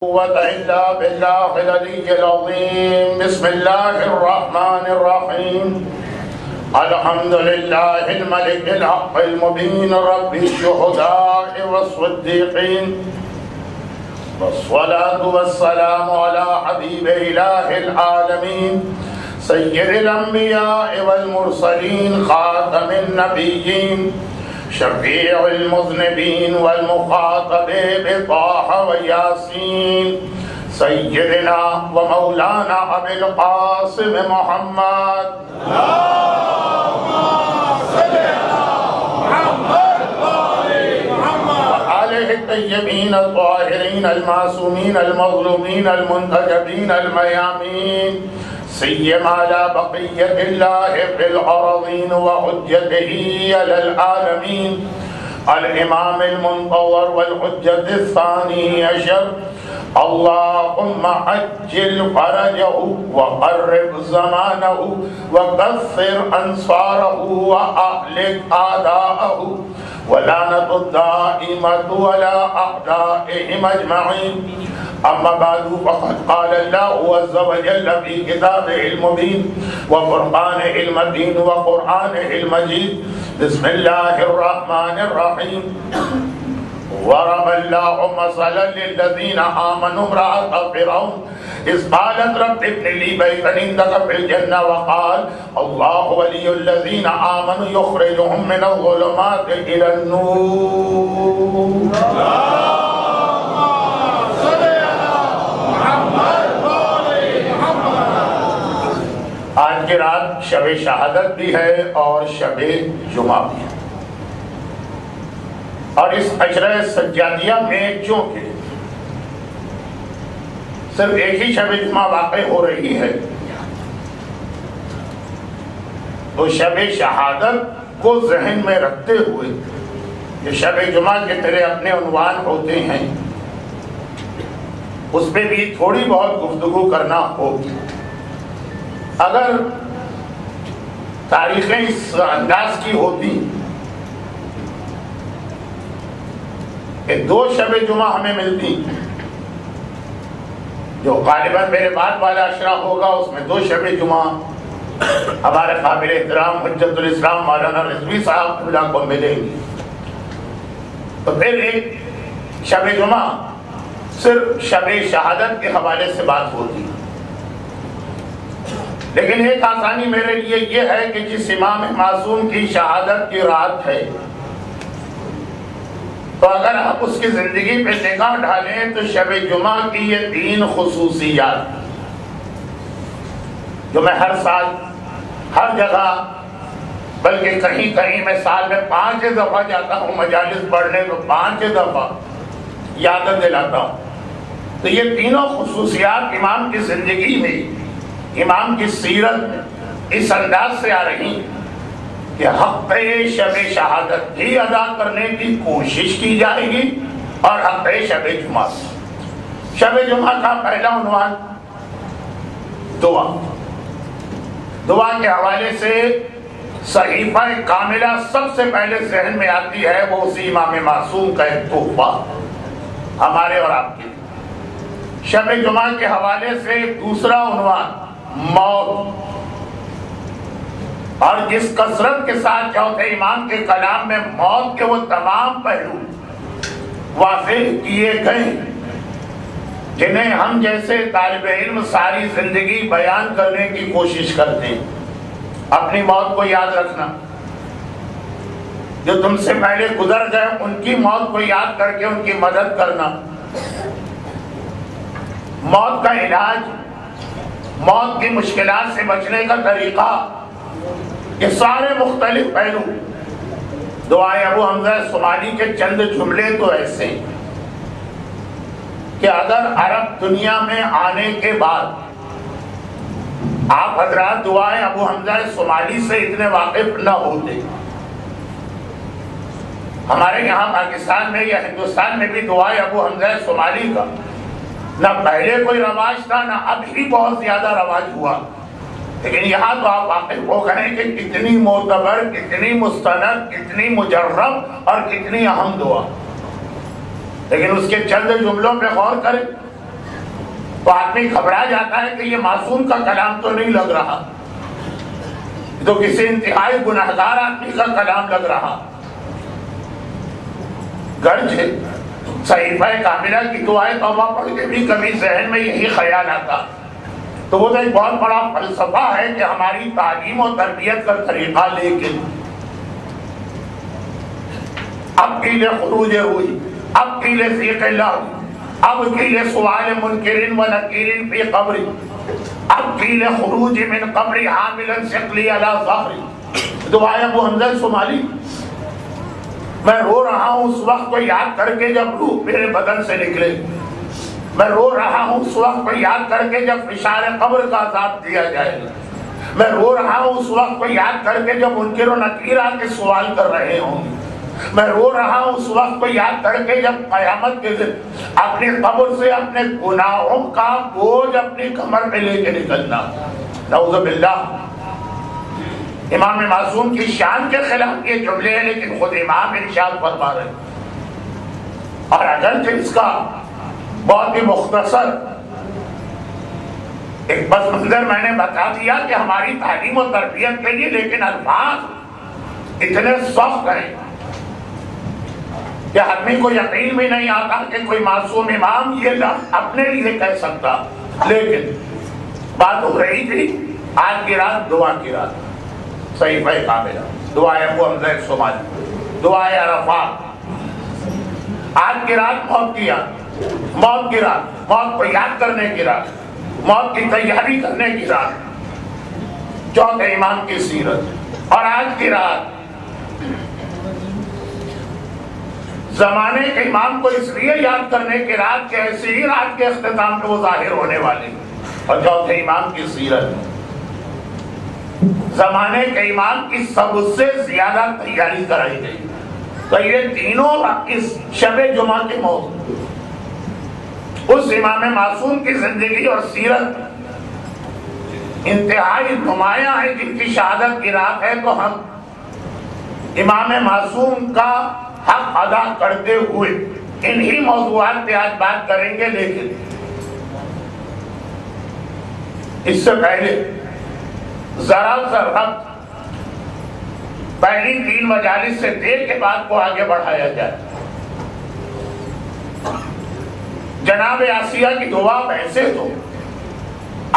قوة إلا بالله العلي العظيم. بسم الله الرحمن الرحيم. الحمد لله الملك الحق المبين رب الشهداء والصديقين، والصلاة والسلام على حبيب إله العالمين سيد الأنبياء والمرسلين خاتم النبيين شفيع المذنبين والمخاطب بطه وياسين سيدنا ومولانا أبي القاسم محمد. اللهم صل على محمد وآله الطيبين الطاهرين المعصومين المظلومين المنتجبين الميامين، سيما على بقية الله في الأرضين وحجته على العالمين الإمام المنتظر والحجة الثاني عشر. اللهم عجل فرجه وقرب زمانه وكثر أنصاره وأهلك أعداءه ولعنة الدائمة على أعدائهم أجمعين. أما بعد فقد قال الله عز وجل في كتابه المبين وفرقانه المتين وقرآنه المجيد. بسم الله الرحمن الرحيم. ضرب الله مثلا للذين آمنوا امرأة فرعون إذ قالت رب ابن لي بيتا عندك في الجنة وقال الله ولي الذين آمنوا يخرجهم من الظلمات إلى النور. آج کی رات شب شہادت بھی ہے اور شب جمعہ بھی ہے، اور اس عشرہ سجادیہ میں چونکہ صرف ایک ہی شب جمعہ واقع ہو رہی ہے تو شب شہادت کو ذہن میں رکھتے ہوئے کہ شب جمعہ کے تیرے اپنے عنوان ہوتے ہیں، اس پہ بھی تھوڑی بہت گفتگو کرنا ہوگی. اگر تاریخیں اس انداز کی ہوتی کہ دو شب جمعہ ہمیں ملتی، جو غالباً میرے بعد والا عشرہ ہوگا اس میں دو شب جمعہ ہمارے قابل احترام حجت الاسلام مولانا رضوی صاحب کو ملیں گی، تو پھر ایک شب جمعہ صرف شب شہادت کے حوالے سے بات ہوتی. لیکن ایک آسانی میرے لیے یہ ہے کہ جس امام معصوم کی شہادت کی رات ہے تو اگر آپ اس کی زندگی پہ نگاہ ڈالیں تو شب جمعہ کی یہ تین خصوصیات جو میں ہر سال ہر جگہ بلکہ کہیں کہیں میں سال میں 5 دفعہ جاتا ہوں مجالس پڑھنے تو 5 دفعہ یاد دلاتا ہوں. تو یہ تینوں خصوصیات امام کی زندگی میں امام کی سیرت میں اس انداز سے آ رہی کہ حق شب شہادت بھی ادا کرنے کی کوشش کی جائے گی اور حق شب جمعہ سے. شب جمعہ کا پہلا عنوان دعا. دعا کے حوالے سے صحیفہ کاملہ سب سے پہلے ذہن میں آتی ہے، وہ اسی امام معصوم کا ایک تحفہ ہمارے اور آپ کے. شب جمعہ کے حوالے سے دوسرا عنوان موت، اور جس کثرت کے ساتھ چوتھے امام کے کلام میں موت کے وہ تمام پہلو واضح کیے گئے جنہیں ہم جیسے طالب علم ساری زندگی بیان کرنے کی کوشش کرتے ہیں. اپنی موت کو یاد رکھنا، جو تم سے پہلے گزر گئے ان کی موت کو یاد کر کے ان کی مدد کرنا، موت کا علاج، موت کی مشکلات سے بچنے کا طریقہ، یہ سارے مختلف پہلو. دعائے ابو حمزہ صومالی کے چند جملے تو ایسے ہیں کہ اگر عرب دنیا میں آنے کے بعد آپ حضرات دعائے ابو حمزہ صومالی سے اتنے واقف نہ ہوتے، ہمارے یہاں پاکستان میں یا ہندوستان میں بھی دعائے ابو حمزہ صومالی کا نہ پہلے کوئی رواج تھا نہ اب ہی بہت زیادہ رواج ہوا، لیکن یہاں تو آپ واقف ہو گئے کہ کتنی معتبر، کتنی مستند، کتنی مجرب اور کتنی اہم دعا. لیکن اس کے چند جملوں پہ غور کریں. تو آدمی گھبرا جاتا ہے کہ یہ معصوم کا کلام تو نہیں لگ رہا، تو کسی انتہائی گنہگار آدمی کا کلام لگ رہا۔ گرچہ صحیفہ کاملہ کی دعائیں توبہ پڑھ کے بھی کبھی ذہن میں یہی خیال آتا، تو وہ تو ایک بہت بڑا فلسفہ ہے کہ ہماری تعلیم و تربیت کا طریقہ لیکن اب قیل خروج ہوئی، اب قیل فیق اللہ، اب قیل سوال منکر و نکیر فی قبر، اب قیل خروج من قبر حاملا ثقلی علی ظہر۔ دعائیں ابو حمزہ صومالی، میں رو رہا ہوں اس وقت کو یاد کر کے جب روح میرے بدن سے نکلے، میں رو رہا ہوں اس وقت کو یاد کر کے جب فشار قبر کا عذاب دیا جائے گا، میں رو رہا ہوں اس وقت کو یاد کر کے جب منکر و نکیر آ کے سوال کر رہے ہوں، میں رو رہا ہوں اس وقت کو یاد کر کے جب قیامت کے دن اپنی قبر سے اپنے گناہوں کا بوجھ اپنی کمر پہ لے کے نکلنا۔ نعوذ باللہ، امام معصوم کی شان کے خلاف یہ جملے ہیں، لیکن خود امام ارشاد فرما رہے ہیں۔ اور اگرچہ اس کا بہت ہی مختصر ایک پس منظر میں نے بتا دیا کہ ہماری تعلیم و تربیت کے لیے، لیکن الفاظ اتنے سخت ہیں کہ آدمی کو یقین بھی نہیں آتا کہ کوئی معصوم امام یہ لفظ اپنے لیے کہہ سکتا۔ لیکن بات ہو رہی تھی آج کی رات دعا کی رات، صحیفہ کاملہ، دعائے ابو حمزہ صومالی، دعائے عرفات، آج کی رات موت کی یاد، موت کی رات، موت کو یاد کرنے کی رات، موت کی تیاری کرنے کی رات، چوتھے امام کی سیرت۔ اور آج کی رات زمانے کے امام کو اس لیے یاد کرنے کی رات کہ ایسی ہی رات کے اختتام میں وہ ظاہر ہونے والے، اور چوتھے امام کی سیرت۔ زمانے کے امام کی سب سے زیادہ تیاری کرائی گئی، تو یہ تینوں اس شب جمعہ کے موضوع، اس امام معصوم کی زندگی اور سیرت انتہائی نمایاں ہے، جن کی شہادت کی رات ہے، تو ہم امام معصوم کا حق ادا کرتے ہوئے انہی موضوعات پہ آج بات کریں گے۔ لیکن اس سے پہلے ذرا سا ربط پہلی 3 مجالس سے دیر کے بعد کو آگے بڑھایا جائے۔ جناب آسیہ کی دعا ویسے تو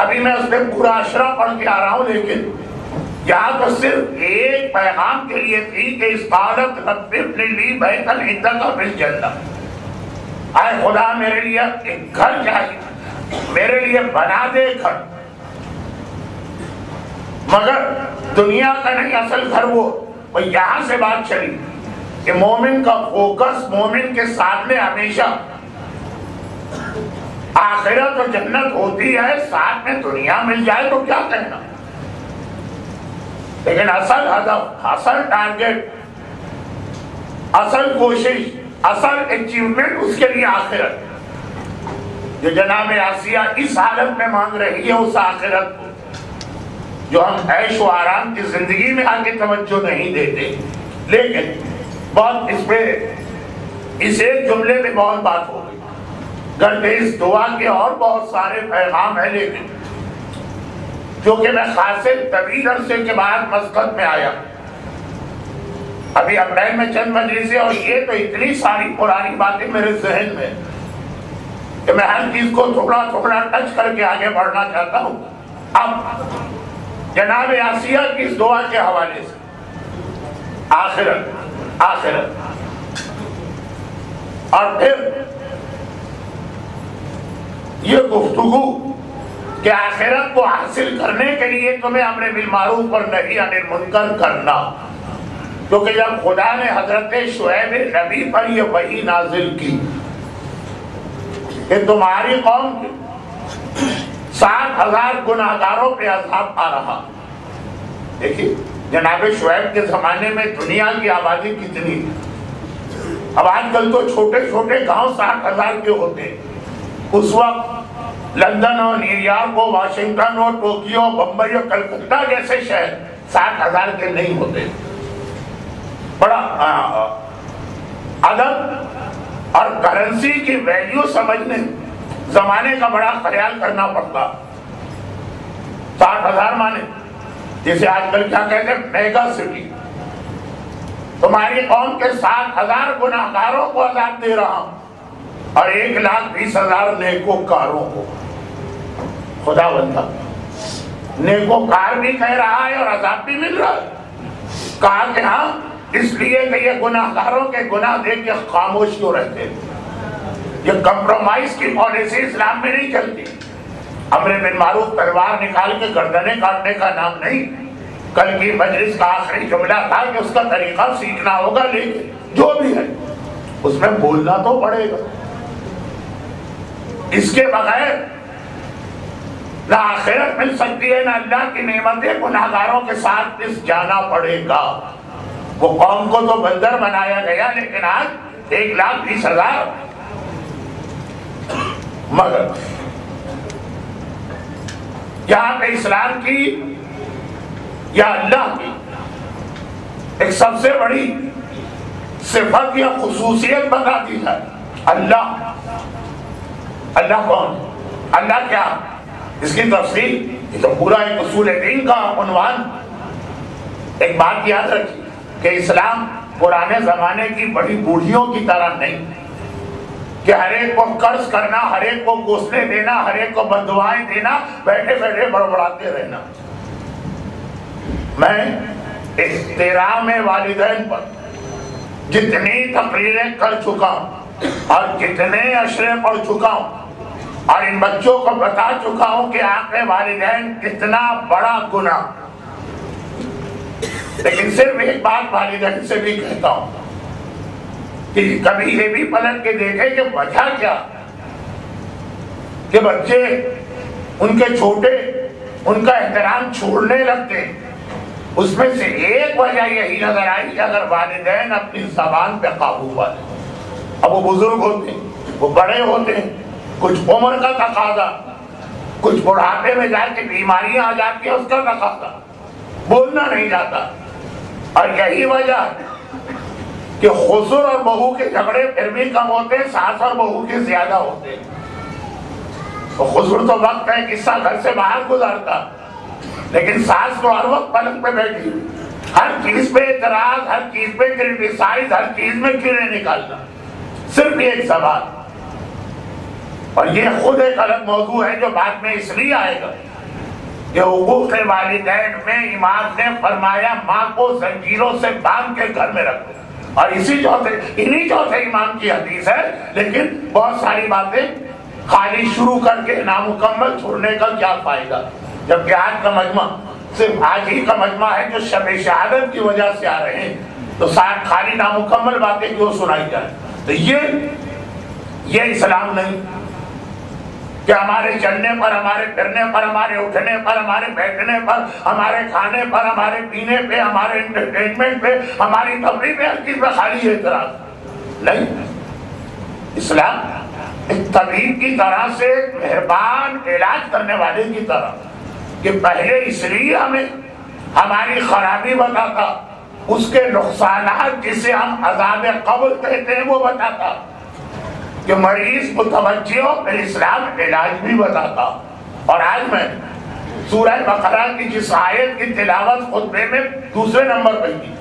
ابھی میں اس میں پورا اشرا پڑھ کے آ رہا ہوں، لیکن یہاں تو صرف ایک پیغام کے لیے تھی کہ اس قالت رب ابن لی بیتا عندک فی الجنہ، اے خدا میرے لیے ایک گھر چاہیے، میرے لیے بنا دے گھر، مگر دنیا کا نہیں، اصل گھر وہ یہاں سے بات چلی کہ مومن کا فوکس، مومن کے سامنے ہمیشہ آخرت و جنت ہوتی ہے، ساتھ میں دنیا مل جائے تو کیا کہنا، لیکن اصل ہدف، اصل ٹارگٹ، اصل کوشش، اصل اچیومنٹ اس کے لیے آخرت، جو جناب آسیہ اس حالت میں مانگ رہی ہے، اس آخرت کو جو ہم عیش و آرام کی زندگی میں آگے توجہ نہیں دیتے۔ لیکن بہت اس پہ اس ایک جملے میں بہت بات ہو گئی، گرچہ اس دعا کے اور بہت سارے پیغام ہیں، لیکن کیونکہ میں خاصے طویل عرصے کے بعد مسقط میں آیا، ابھی اپریل میں چند مجلسیں، اور یہ تو اتنی ساری پرانی باتیں میرے ذہن میں کہ میں ہر چیز کو تھوڑا تھوڑا ٹچ کر کے آگے بڑھنا چاہتا ہوں۔ اب جناب آسیہ کی اس دعا کے حوالے سے آخرت اور پھر یہ گفتگو کہ آخرت کو حاصل کرنے کے لیے تمہیں امر بالمعروف اور نہی عن المنکر کرنا، کیونکہ جب خدا نے حضرت شعیب نبی پر یہ وحی نازل کی کہ تمہاری قوم کے 7,000 گناہگاروں پہ عذاب آ رہا، دیکھیے جناب شعیب کے زمانے میں دنیا کی آبادی کتنی تھی، اب آج کل تو چھوٹے چھوٹے گاؤں 60,000 کے ہوتے ہیں، اس وقت لندن اور نیو یارک اور واشنگٹن اور ٹوکیو، بمبئی اور کلکتہ جیسے شہر 60,000 کے نہیں ہوتے۔ بڑا ادب اور کرنسی کی ویلیو سمجھنے زمانے کا بڑا خیال کرنا پڑتا. 60,000 مانے جسے آج کل کیا کہتے ہیں میگا سٹی. تمہاری قوم کے 60,000 گناہگاروں کو عذاب دے رہا ہوں اور 1,20,000 نیکوکاروں کو. خدا بندہ نیکوکار بھی کہہ رہا ہے اور عذاب بھی مل رہا ہے. کہا کہ ہاں اس لیے کہ یہ گناہگاروں کے گناہ دیکھ کے خاموش کیوں رہتے. یہ کمپرومائز کی پالیسی اسلام میں نہیں چلتی. امر بالمعروف تلوار نکال کے گردنیں کاٹنے کا نام نہیں. کل کی مجلس کا آخری جملہ تھا کہ اس کا طریقہ سیکھنا ہوگا، لیکن جو بھی ہے اس میں بولنا تو پڑے گا. اس کے بغیر نہ آخرت مل سکتی ہے نہ اللہ کی نعمتیں. گناہگاروں کے ساتھ اس جانا پڑے گا. وہ قوم کو تو بندر بنایا گیا لیکن آج 1,20,000. مگر یہاں پہ اسلام کی یا اللہ کی ایک سب سے بڑی صفت یا خصوصیت بتا دی جائے. اللہ اللہ کون؟ اللہ کیا؟ اس کی تفصیل یہ تو پورا ایک اصول دین کا عنوان. ایک بات یاد رکھیے کہ اسلام پرانے زمانے کی بڑی بوڑھیوں کی طرح نہیں کہ ہر ایک کو قرض کرنا، ہر ایک کو گوسلے دینا، ہر ایک کو بددعائیں دینا، بیٹھے بیٹھے بڑبڑاتے رہنا. میں احترام والدین پر جتنی تقریریں کر چکا ہوں اور جتنے اشرے پڑھ چکا ہوں اور ان بچوں کو بتا چکا ہوں کہ حق والدین کتنا بڑا گناہ. لیکن صرف ایک بات والدین سے بھی کہتا ہوں کہ کبھی یہ بھی پلٹ کے دیکھیں کہ وجہ کیا کہ بچے ان کے چھوٹے ان کا احترام چھوڑنے لگتے. اس میں سے ایک وجہ یہی نظر آئی کہ اگر والدین اپنی زبان پہ قابو پا لیں. اب وہ بزرگ ہوتے ہیں، وہ بڑے ہوتے ہیں، کچھ عمر کا تقاضا، کچھ بڑھاپے میں جا کے بیماریاں آ جاتی ہیں، اس کا تقاضا، بولنا نہیں جاتا. اور یہی وجہ کہ خسر اور بہو کے جھگڑے پھر بھی کم ہوتے ہیں، ساس اور بہو کے زیادہ ہوتے ہیں. تو خسر تو وقت ہے قصہ گھر سے باہر گزارتا، لیکن ساس کو ہر وقت پلنگ پہ بیٹھی ہر چیز پہ اعتراض، ہر چیز پہ کرٹیسائز، ہر چیز میں کیڑے نکالنا، صرف ایک سوال. اور یہ خود ایک الگ موضوع ہے جو بعد میں اس لیے آئے گا کہ حقوق والدین میں امام نے فرمایا ماں کو زنجیروں سے باندھ کے گھر میں رکھ دو. اور انہی چوتھے امام کی حدیث ہے. لیکن بہت ساری باتیں خالی شروع کر کے نامکمل چھوڑنے کا کیا فائدہ، جبکہ آج کا مجمع صرف آج ہی کا مجمع ہے جو شب شہادت کی وجہ سے آ رہے ہیں، تو ساتھ خالی نامکمل باتیں کیوں سنائی جائیں. تو یہ اسلام نہیں کہ ہمارے چلنے پر، ہمارے پھرنے پر، ہمارے اٹھنے پر، ہمارے بیٹھنے پر، ہمارے کھانے پر، ہمارے پینے پہ، ہمارے انٹرٹینمنٹ پہ، ہماری تفریح پہ، ہر چیز پہ خالی اعتراض نہیں. اسلام ایک طبیب کی طرح سے، مہربان علاج کرنے والے کی طرح کہ پہلے اس لیے ہمیں ہماری خرابی بتاتا، اس کے نقصانات جسے ہم عذاب قبر کہتے ہیں وہ بتاتا، کہ مریض متوجہ ہو پھر اسلام علاج بھی بتاتا. اور آج میں سورہ بقرہ کی جس آیت کی تلاوت خطبے میں دوسرے نمبر پہ کی،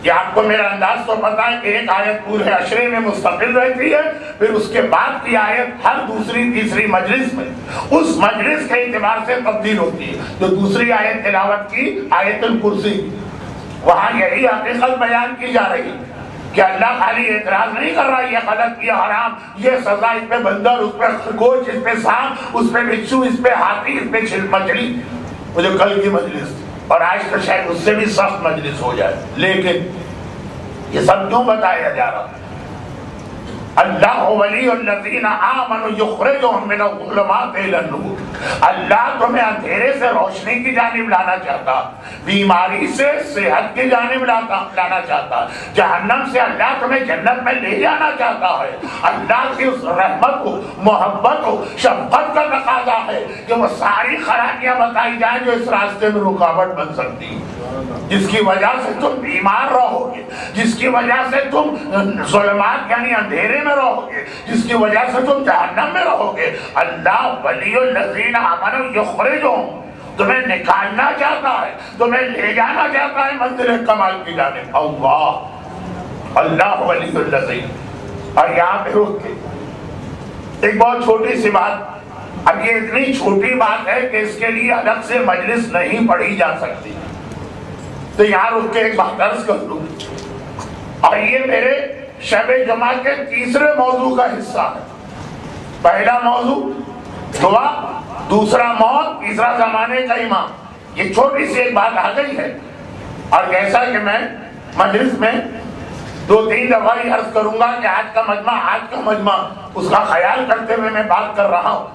کہ آپ کو میرا انداز تو پتا ہے کہ ایک آیت پورے عشرے میں مستقل رہتی ہے، پھر اس کے بعد کی آیت ہر دوسری تیسری مجلس میں اس مجلس کے اعتبار سے تبدیل ہوتی ہے. جو دوسری آیت تلاوت کی آیت الکرسی، وہاں یہی حقیقت بیان کی جا رہی کہ اللہ خالی اعتراض نہیں کر رہا یہ غلط، یہ حرام، یہ سزا، اس پہ بندر، اس پہ خرگوش، اس پہ سانپ، اس پہ بچھو، اس پہ ہاتھی، اس پہ مچھلی. وہ جو کل کی مجلس اور آج تو شاید اس سے بھی سخت مجلس ہو جائے. لیکن یہ سب کیوں بتایا جا رہا؟ اللہ ولی الذین آمنوا یخرجہم من الظلمات الی النور. اللہ تمہیں اندھیرے سے روشنی کی جانب لانا چاہتا، بیماری سے صحت کی جانب لانا چاہتا، جہنم سے اللہ تمہیں جنت میں لے جانا چاہتا ہے. اللہ کی اس رحمت کو، محبت کو، شفقت کا تقاضا ہے کہ وہ ساری خرابیاں بتائی جائیں جو اس راستے میں رکاوٹ بن سکتی. جس کی وجہ سے تم بیمار رہو گے، جس کی وجہ سے تم ظلمات یعنی اندھیرے میں رہو گے، جس کی وجہ سے تم جہنم میں رہو گے، اللہ ولی الذین آمنوا یخرجہم، تمہیں نکالنا چاہتا ہے، تمہیں لے جانا چاہتا ہے منزل کمال کی جانب۔ اللہ ولی الذین۔ اور یہاں پہ رک کے ایک بہت چھوٹی سی بات، اب یہ اتنی چھوٹی بات ہے کہ اس کے لیے الگ سے مجلس نہیں پڑھی جا سکتی، تو یہاں رک کے ایک بات عرض کر دوں، اور یہ میرے شب جمعہ کے تیسرے موضوع کا حصہ ہے۔ پہلا موضوع دعا، دوسرا موت، تیسرا زمانے کا امام۔ یہ چھوٹی سی ایک بات آ گئی ہے، اور جیسا کہ میں مجلس میں 2-3 دفعہ ہی عرض کروں گا کہ آج کا مجمع اس کا خیال کرتے ہوئے میں بات کر رہا ہوں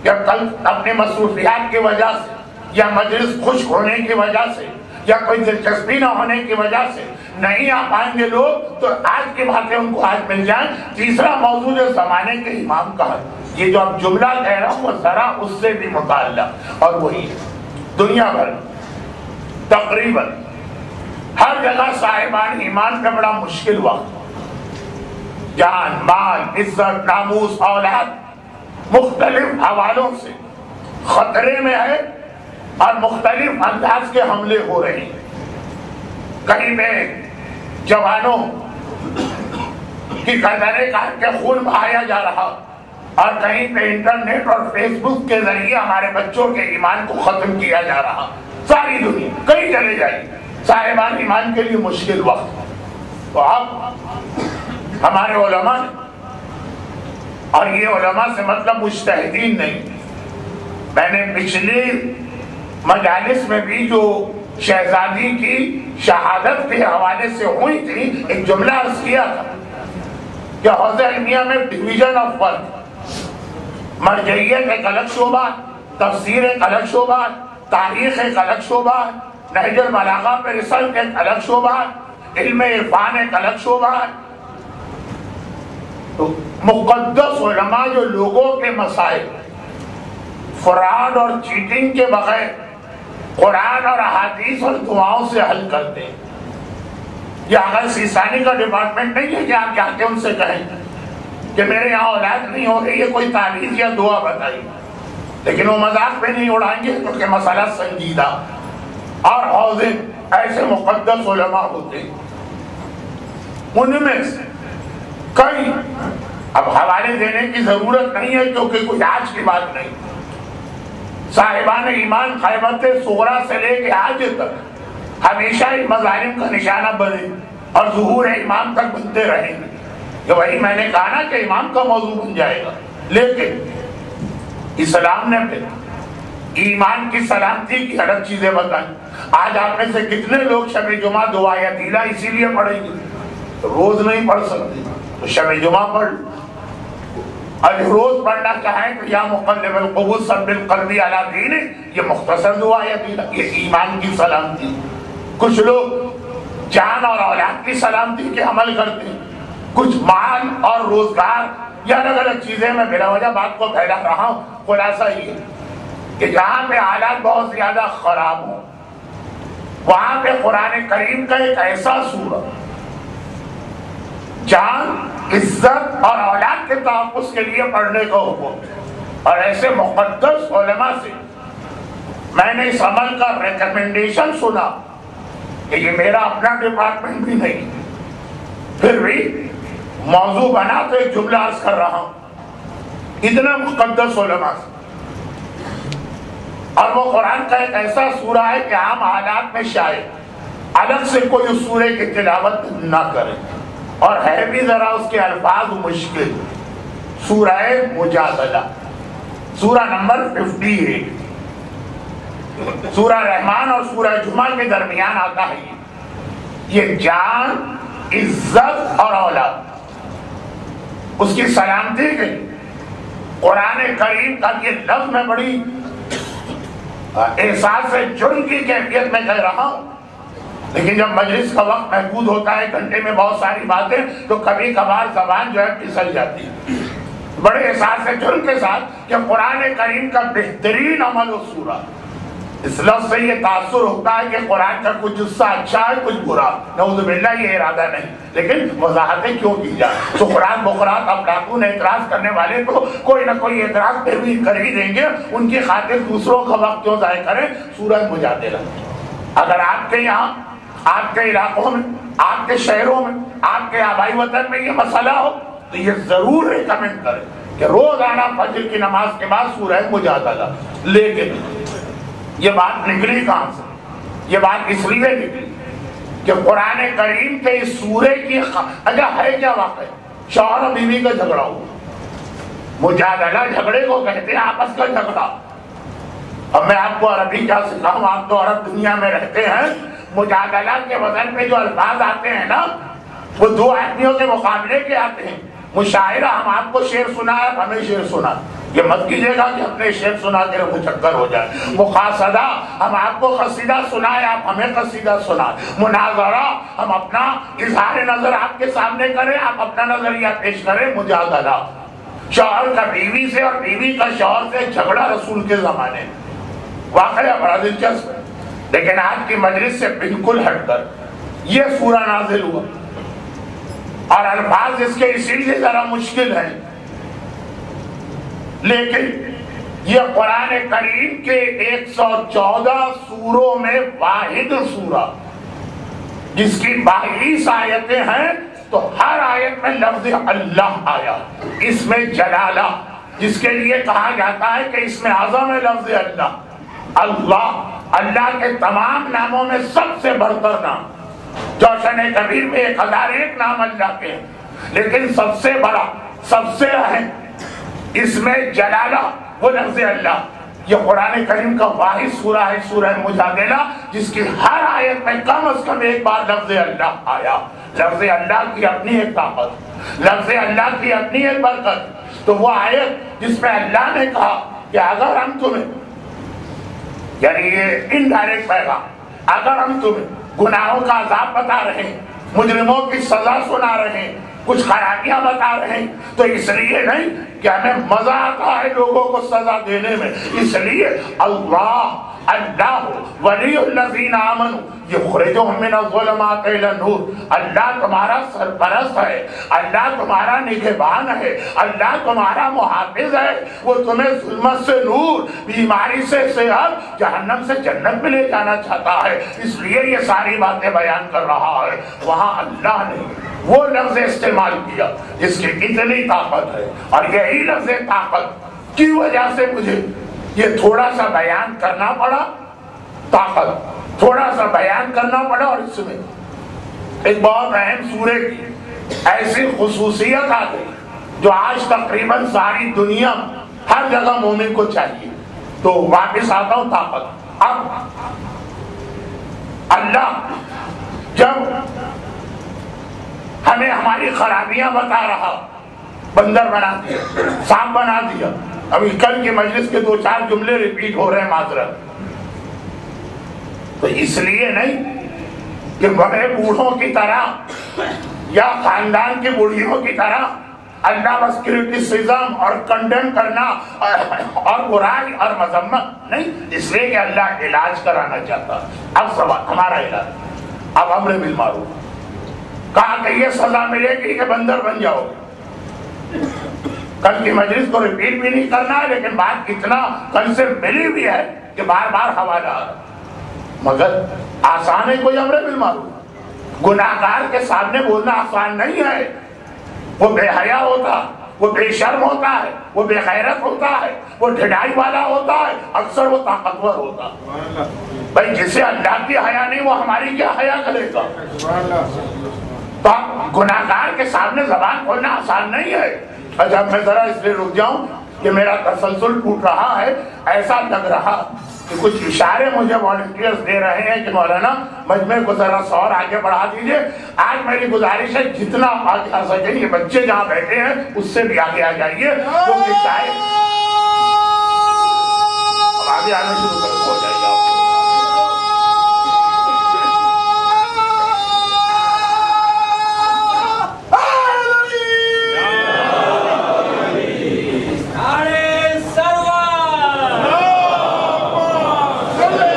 کہ کل اپنی مصروفیات کی وجہ سے یا مجلس خشک ہونے کی وجہ سے یا کوئی دلچسپی نہ ہونے کی وجہ سے نہیں آ پائیں گے لوگ، تو آج کی باتیں ان کو آج مل جائیں۔ تیسرا موضوع جو زمانے کے امام کا ہے، یہ جو اب جملہ کہہ رہا ہوں وہ ذرا اس سے بھی متعلق، اور وہی ہے دنیا بھر تقریباً ہر جگہ صاحبان ایمان کا بڑا مشکل وقت، جان، مال، عزت، ناموس، اولاد مختلف حوالوں سے خطرے میں ہے، اور مختلف انداز کے حملے ہو رہے ہیں۔ کہیں پہ جوانوں کی گردنیں کاٹ کے خون بہایا جا رہا، اور کہیں پہ انٹرنیٹ اور فیس بک کے ذریعے ہمارے بچوں کے ایمان کو ختم کیا جا رہا۔ ساری دنیا کہیں چلے جائے، صاحبان ایمان کے لیے مشکل وقت۔ تو اب ہمارے علماء، اور یہ علماء سے مطلب مجتہدین نہیں، میں نے پچھلی مجالس میں بھی جو شہزادی کی شہادت کے حوالے سے ہوئی تھی ایک جملہ عرض کیا تھا کہ حوزہ علمیہ میں ڈویژن آف ورک، مرجعیت ایک الگ شعبہ، تفسیر ایک الگ شعبہ، تاریخ ایک الگ شعبہ، نہج البلاغہ پہ ریسرچ ایک الگ شعبہ، علم عرفان ایک الگ شعبہ۔ تو مقدس علماء جو لوگوں کے مسائل فراڈ اور چیٹنگ کے بغیر قرآن اور احادیث اور دعاؤں سے حل کرتے ہیں۔ یہ اگر سیسانی کا ڈپارٹمنٹ نہیں ہے کہ آپ جا کے ان سے کہیں کہ میرے یہاں اولاد نہیں ہو رہی ہے، کوئی تعویذ یا دعا بتائیے، لیکن وہ مذاق پہ نہیں اڑائیں گے کیونکہ مسئلہ سنجیدہ، اور حوضے ایسے مقدس علماء ہوتے ہیں۔ ان میں سے کئی، اب حوالے دینے کی ضرورت نہیں ہے کیونکہ کوئی آج کی بات نہیں، صاحبان ایمان خیبت صغریٰ سے لے کے آج تک ہمیشہ ہی مظالم کا نشانہ بنے اور ظہور امام تک بنتے رہیں گے۔ کہ وہی میں نے کہا نا کہ امام کا موضوع بن جائے گا، لیکن اسلام نے پھر ایمان کی سلامتی کی الگ چیزیں بتائیں۔ آج آپ میں سے کتنے لوگ شب جمعہ دعا یا تیلا اسی لیے پڑھیں گے؟ روز نہیں پڑھ سکتے تو شب جمعہ پڑھ، اور روز پڑھنا چاہیں تو یا مقلب القلوب ثبت قلبی علی دینک، یہ مختصر دعا یا تیلا، یہ ایمان کی سلامتی۔ کچھ لوگ جان اور اولاد کی سلامتی کے عمل کرتے ہیں، کچھ مال اور روزگار یا الگ الگ چیزیں، میں بلا وجہ بات کو پھیلا رہا ہوں۔ خلاصہ یہ کہ جہاں پہ حالات بہت زیادہ خراب ہوں وہاں پہ قرآن کریم کا ایک ایسا سورہ جان، عزت اور اولاد کے تحفظ کے لیے پڑھنے کا حکم ہے، اور ایسے مقدس علماء سے میں نے اس عمل کا ریکمنڈیشن سنا کہ یہ میرا اپنا ڈپارٹمنٹ بھی نہیں، پھر بھی موضوع بنا تو ایک جملہ عرض کر رہا ہوں، اتنا مقدس علماء سے، اور وہ قرآن کا ایک ایسا سورہ ہے کہ عام حالات میں شاید الگ سے کوئی اس سورے کی تلاوت نہ کرے، اور ہے بھی ذرا اس کے الفاظ مشکل۔ سورہ مجادلہ، سورہ نمبر 58، سورہ رحمان اور سورہ جمعہ کے درمیان آتا ہے۔ یہ جان، عزت اور اولاد، اس کی سلامتی کے قرآن کریم کا یہ لفظ میں بڑی احساس جرم کی کیفیت میں کہہ رہا ہوں، لیکن جب مجلس کا وقت محدود ہوتا ہے، گھنٹے میں بہت ساری باتیں، تو کبھی کبھار زبان جو ہے پھسل جاتی ہے بڑے احساس جرم کے ساتھ کہ قرآن کریم کا بہترین عمل و سورہ اس لفظ سے یہ تاثر ہوتا ہے کہ قرآن کا کچھ حصہ اچھا ہے کچھ برا، نعوذ باللہ یہ ارادہ نہیں، لیکن وضاحتیں کیوں کی جائیں؟ سقراط بقراط افلاطون اعتراض کرنے والے تو کوئی نہ کوئی اعتراض پھر بھی کر ہی دیں گے، ان کی خاطر دوسروں کا وقت کیوں ضائع کریں؟ سورہ مجادلہ اگر آپ کے یہاں، آپ کے علاقوں میں، آپ کے شہروں میں، آپ کے آبائی وطن میں یہ مسئلہ ہو تو یہ ضرور ریکمنڈ کریں کہ روزانہ فجر کی نماز کے بعد سورہ مجادلہ۔ لیکن یہ بات نکلی کہاں سے؟ یہ بات اس لیے نکلی کہ قرآن کریم کے اس سورے کی اچھا ہے کیا واقع؟ شوہر اور بیوی کا جھگڑا ہوا، مجادلہ جھگڑے کو کہتے ہیں، آپس کا جھگڑا۔ اب میں آپ کو عربی کیا سکھاؤں، آپ تو عرب دنیا میں رہتے ہیں، مجادلہ کے وزن پہ جو الفاظ آتے ہیں نا وہ دو آدمیوں کے مقابلے کے آتے ہیں۔ مشاعرہ ہم آپ کو شعر سنا ہے، ہمیں شعر سنا، یہ مت کیجیے گا کہ اپنے شعر سنا کے مچکر ہو جائے۔ مقاصدہ ہم آپ کو قصیدہ سنائے، آپ ہمیں قصیدہ سنائے۔ مناظرہ ہم اپنا اظہار نظر آپ کے سامنے کریں، آپ اپنا نظریہ پیش کریں۔ مجادلہ شوہر کا بیوی سے اور بیوی کا شوہر سے جھگڑا رسول کے زمانے میں، واقعہ بڑا دلچسپ ہے، لیکن آج کی مجلس سے بالکل ہٹ کر یہ سورہ نازل ہوا اور الفاظ اس کے اسی لیے ذرا مشکل ہیں، لیکن یہ قرآن کریم کے 114 سوروں میں واحد سورہ جس کی 22 آیتیں ہیں، تو ہر آیت میں لفظ اللہ آیا، اس میں جلالہ جس کے لیے کہا جاتا ہے کہ اس میں اعظم ہے لفظ اللہ۔ اللہ، اللہ کے تمام ناموں میں سب سے برتر نام، جوشن کبیر میں 1001 نام اللہ کے ہیں، لیکن سب سے بڑا، سب سے اہم، اس میں جلالہ وہ لفظ اللہ۔ یہ قرآن کریم کا واحد سورہ ہے، سورہ مجادلہ، جس کی ہر آیت میں کم از کم ایک بار لفظ اللہ آیا۔ لفظ اللہ کی اپنی ایک طاقت، لفظ اللہ کی اپنی ایک برکت۔ تو وہ آیت جس میں اللہ نے کہا کہ اگر ہم تمہیں، یعنی یہ انڈائریکٹ پیغام، اگر ہم تمہیں گناہوں کا عذاب بتا رہے ہیں، مجرموں کی سزا سنا رہے ہیں، کچھ خرابیاں بتا رہے ہیں، تو اس لیے نہیں کہ ہمیں مزہ آتا ہے لوگوں کو سزا دینے میں، اس لیے اللہ ولی الذین آمنوا یخرجہم من الظلمات الی النور، اللہ تمہارا سرپرست ہے، اللہ تمہارا نگہبان ہے، اللہ تمہارا محافظ ہے، وہ تمہیں ظلمت سے نور، بیماری سے صحت، جہنم سے جنت میں لے جانا چاہتا ہے، اس لیے یہ ساری باتیں بیان کر رہا ہے۔ وہاں اللہ نے وہ لفظ استعمال کیا جس کی اتنی طاقت ہے، اور یہی لفظ طاقت کی وجہ سے مجھے یہ تھوڑا سا بیان کرنا پڑا، طاقت تھوڑا سا بیان کرنا پڑا، اور اس میں ایک بہت اہم سورے کی ایسی خصوصیت آ گئی جو آج تقریباً ساری دنیا ہر جگہ مومن کو چاہیے۔ تو واپس آتا ہوں طاقت۔ اب اللہ جب ہمیں ہماری خرابیاں بتا رہا، بندر بنا دیا، سانپ بنا دیا، ابھی کل کی مجلس کے 2-4 جملے ریپیٹ ہو رہے ہیں معذرت، تو اس لیے نہیں کہ بڑے بوڑھوں کی طرح یا خاندان کی بوڑھیوں کی طرح اللہ بس کرٹیسزم اور کنڈیم کرنا اور برائی اور مذمت نہیں، اس لیے کہ اللہ علاج کرانا چاہتا۔ اب سوال ہمارا علاج، اب امر بالمعروف، کہا کہ یہ سزا ملے گی کہ بندر بن جاؤ گے۔ کل کی مجلس کو ریپیٹ بھی نہیں کرنا ہے، لیکن بات اتنا کل سے ملی بھی ہے کہ بار بار حوالہ آ رہا، مگر آسان ہے کوئی امر بالمعروف؟ گناہگار کے سامنے بولنا آسان نہیں ہے، وہ بے حیا ہوتا، وہ بے شرم ہوتا ہے، وہ بے غیرت ہوتا ہے، وہ ڈھڈائی والا ہوتا ہے، اکثر وہ طاقتور ہوتا۔ بھائی جسے اللہ کی حیا نہیں وہ ہماری کیا حیا کرے گا؟ تو گناہگار کے سامنے زبان کھولنا آسان نہیں ہے۔ اچھا میں ذرا اس لیے رک جاؤں کہ میرا تسلسل ٹوٹ رہا ہے، ایسا لگ رہا کہ کچھ اشارے مجھے والنٹیئرز دے رہے ہیں کہ مولانا مجمع کو ذرا سا اور آگے بڑھا دیجئے۔ آج میری گزارش ہے جتنا آگے آ سکے، یہ بچے جہاں بیٹھے ہیں اس سے بھی آگے آ جائیے، کیونکہ چاہے اب آگے آنے شروع ہو جائے گا۔ سرور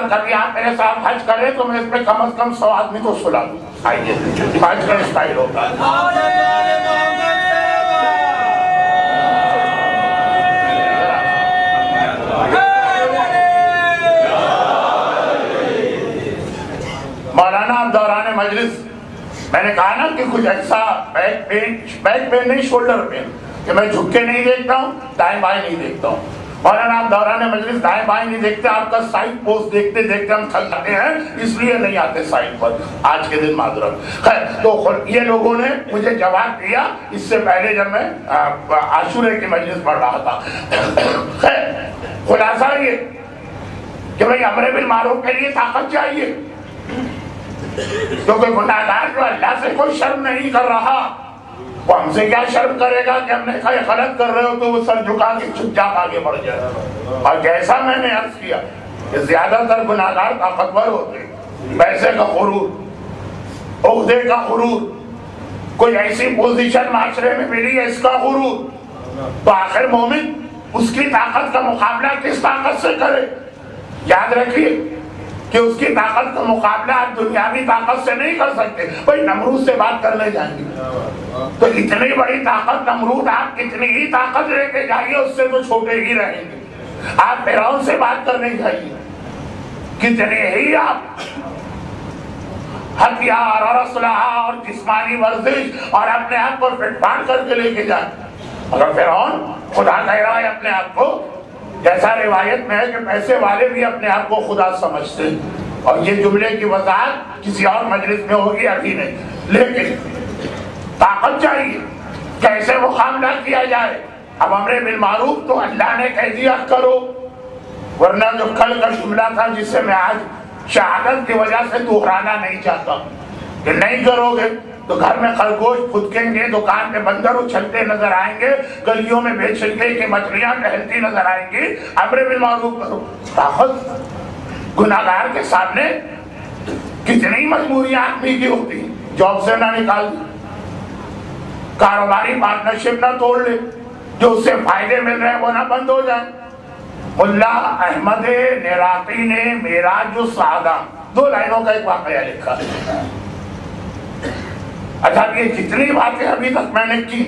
اگر کبھی آپ میرے ساتھ حج کریں تو میں اس پہ کم از کم 100 آدمی کو سلا دوں. آئیے حج کا اسٹائل ہوتا ہے. مولانا اب دوران مجلس میں نے کہا نا کہ کچھ ایسا بیک پین نہیں، شولڈر پین، کہ میں جھک کے نہیں دیکھتا ہوں، دائیں بائیں نہیں دیکھتا ہوں. مولانا آپ دوران مجلس دائیں بائیں نہیں دیکھتے، آپ کا سائڈ پوسٹ دیکھتے دیکھتے ہم تھک جاتے ہیں، اس لیے نہیں آتے سائڈ پر. آج کے دن معذرت. خیر، تو یہ لوگوں نے مجھے جواب دیا اس سے پہلے جب میں عاشورے کی مجلس پڑھ رہا تھا. خیر، خلاصہ یہ کہ بھائی امر بالمعروف کے لیے طاقت چاہیے، کیونکہ گناہگار جو اللہ سے کوئی شرم نہیں کر رہا وہ ہم سے کیا شرم کرے گا کہ ہم نے کہا غلط کر رہے ہو تو وہ سر جھکا کے چپ چاپ آگے بڑھ جائے. اور جیسا میں نے عرض کیا کہ زیادہ تر گناہگار طاقتور ہوتے ہیں، پیسے کا غرور، عہدے کا غرور، کوئی ایسی پوزیشن معاشرے میں ملی ہے اس کا غرور. تو آخر مومن اس کی طاقت کا مقابلہ کس طاقت سے کرے؟ یاد رکھیے کہ اس کی طاقت کا مقابلہ آپ دنیاوی طاقت سے نہیں کر سکتے. بھائی نمرود سے بات کرنے جائیں گے تو اتنی بڑی طاقت نمرود، آپ کتنی ہی طاقت لے کے جائیے اس سے تو چھوٹے ہی رہیں گے. آپ فرعون سے بات کرنے جائیے، کتنے ہی آپ ہتھیار اور اسلحہ اور جسمانی ورزش اور اپنے آپ کو فٹ پھاڑ کر کے لے کے جائیں. اگر فرعون خدا کہہ رہا ہے اپنے آپ کو، جیسا روایت میں ہے کہ پیسے والے بھی اپنے آپ کو خدا سمجھتے ہیں، اور یہ جملے کی وضاحت کسی اور مجلس میں ہوگی، ابھی نہیں. لیکن طاقت چاہیے، کیسے مقابلہ کیا جائے؟ اب امر بالمعروف تو اللہ نے کہہ دیا کرو، ورنہ جو کل کا جملہ تھا جسے میں آج شہادت کی وجہ سے دہرانا نہیں چاہتا کہ نہیں کرو گے تو گھر میں خرگوش پھدکیں گے، دکان پہ بندر اچھلتے نظر آئیں گے، گلیوں میں بے چھلکے کی مچھلیاں ٹہلتی نظر آئیں گی. امر بالمعروف کرو. طاقت گناہگار کے سامنے کتنی مجبوریاں آدمی کی ہوتی ہیں. جاب سے نہ نکال دے، کاروباری پارٹنرشپ نہ توڑ لے، جو اس سے فائدے مل رہے ہیں وہ نہ بند ہو جائیں. ملا احمد نراقی نے معراج السعادہ 2 لائنوں کا ایک واقعہ لکھا. اچھا، یہ جتنی باتیں ابھی تک میں نے کی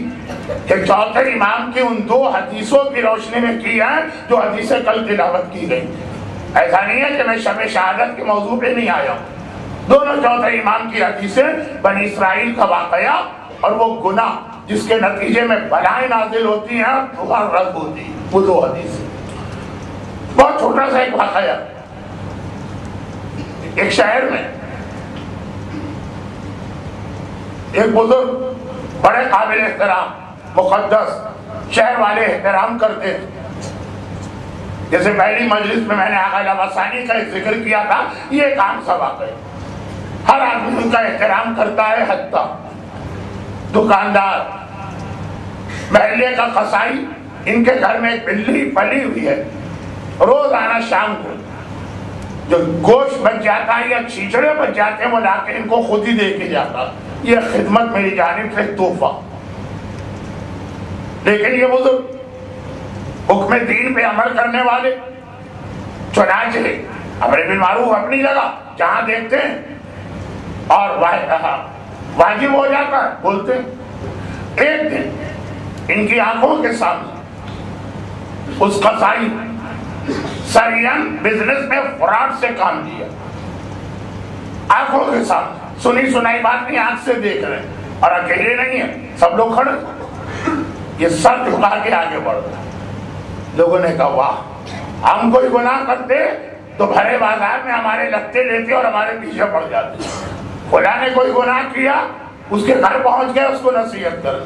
کہ چوتھے امام کی ان 2 حدیثوں کی روشنی میں کی ہیں جو حدیثیں کل تلاوت کی گئی. ایسا نہیں ہے کہ میں شب شہادت کے موضوع پہ نہیں آیا ہوں. دونوں چوتھے امام کی حدیثیں، بنی اسرائیل کا واقعہ اور وہ گناہ جس کے نتیجے میں بلائیں نازل ہوتی ہیں اور دعا رد ہوتی ہے، وہ 2 حدیثیں. بہت چھوٹا سا ایک واقعہ. ایک شہر میں ایک بزرگ، بڑے قابل احترام، مقدس، شہر والے احترام کرتے تھے. جیسے پہلی مجلس میں نے آقا ثانی کا ذکر کیا تھا، یہ ایک عام سا واقعہ. ہر آدمی ان کا احترام کرتا ہے، حتیٰ دکاندار، محلے کا قصائی. ان کے گھر میں ایک بلی پلی ہوئی ہے، روزانہ شام کو جو گوشت بچ جاتا ہے یا چھیچڑے بچ جاتے ہیں وہ لا کے ان کو خود ہی دے کے جاتا. یہ خدمت میری جانب سے تحفہ. لیکن یہ بزرگ حکم دین پہ عمل کرنے والے، چنانچہ امر بالمعروف اپنی جگہ جہاں دیکھتے ہیں اور واجب ہو جاتا ہے بولتے ہیں. ایک دن ان کی آنکھوں کے سامنے اس قصائی سرین بزنس میں فراڈ سے کام دیا، آنکھوں کے سامنے سنی سنائی بات نہیں، آنکھ سے دیکھ رہے ہیں. اور اکیلے نہیں ہیں، سب لوگ کھڑے، یہ سر جھکا کے آگے بڑھ رہے. لوگوں نے کہا واہ، ہم کوئی گناہ کرتے تو بھرے بازار میں ہمارے لگتے لیتے اور ہمارے پیچھے پڑ جاتے. خدا نے کوئی گناہ کیا، اس کے گھر پہنچ گئے، اس کو نصیحت کر.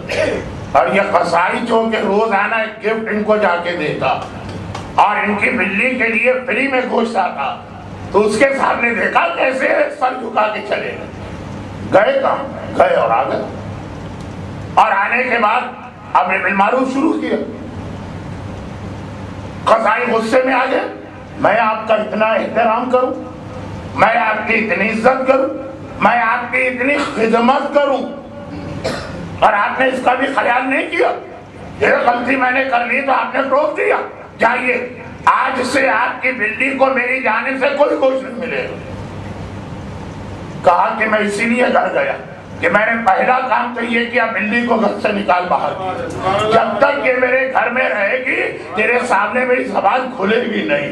اور یہ قصائی جو کہ روزانہ ایک گفٹ ان کو جا کے دیتا اور ان کی بلی کے لیے فری میں گوشت آتا، تو اس کے سامنے دیکھا کیسے سر جھکا کے چلے گئے. کہاں گئے اور آ گئے. اور آنے کے بعد امر بالمعروف شروع کیا. قصائی غصے میں آ گئے، میں آپ کا اتنا احترام کروں، میں آپ کی اتنی عزت کروں، میں آپ کی اتنی خدمت کروں، اور آپ نے اس کا بھی خیال نہیں کیا. یہ غلطی میں نے کر لی تو آپ نے ٹوک دیا، جائیے آج سے آپ کی بلی کو میری جانب سے کوئی گوشت نہیں ملے گا۔ کہا کہ میں اسی لیے گھر گیا کہ میں نے پہلا کام تو یہ کیا، بلی کو گھر سے نکال باہر کیا۔ جب تک یہ میرے گھر میں رہے گی تیرے سامنے میری زبان کھلے گی نہیں۔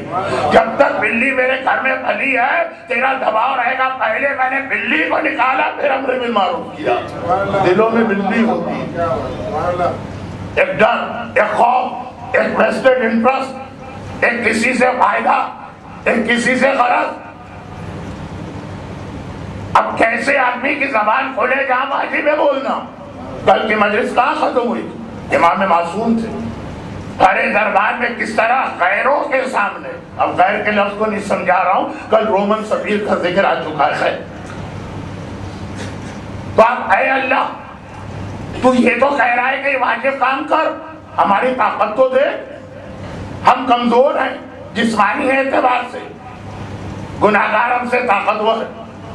جب تک بلی میرے گھر میں پلی ہے تیرا دباؤ رہے گا۔ پہلے میں نے بلی کو نکالا پھر امر بالمعروف کیا۔ دلوں میں بلی ہوتی ہے، ایک ڈر، ایک خوف، ایک ویسٹڈ انٹرسٹ، ایک کسی سے فائدہ، ایک کسی سے غرض۔ اب کیسے آدمی کی زبان کھولے جہاں واجب ہے بولنا؟ کل کی مجلس کہاں ختم ہوئی؟ امام معصوم تھے، ہر دربار میں کس طرح غیروں کے سامنے، اب غیر کے لفظ کو نہیں سمجھا رہا ہوں، کل رومن سفیر کا ذکر آ چکا ہے۔ تو اب اے اللہ تو یہ تو کہہ رہا ہے کہ واجب کام کر، ہماری طاقت تو دے، ہم کمزور ہیں جسمانی اعتبار سے، گناہگار ہم سے طاقتور ہے،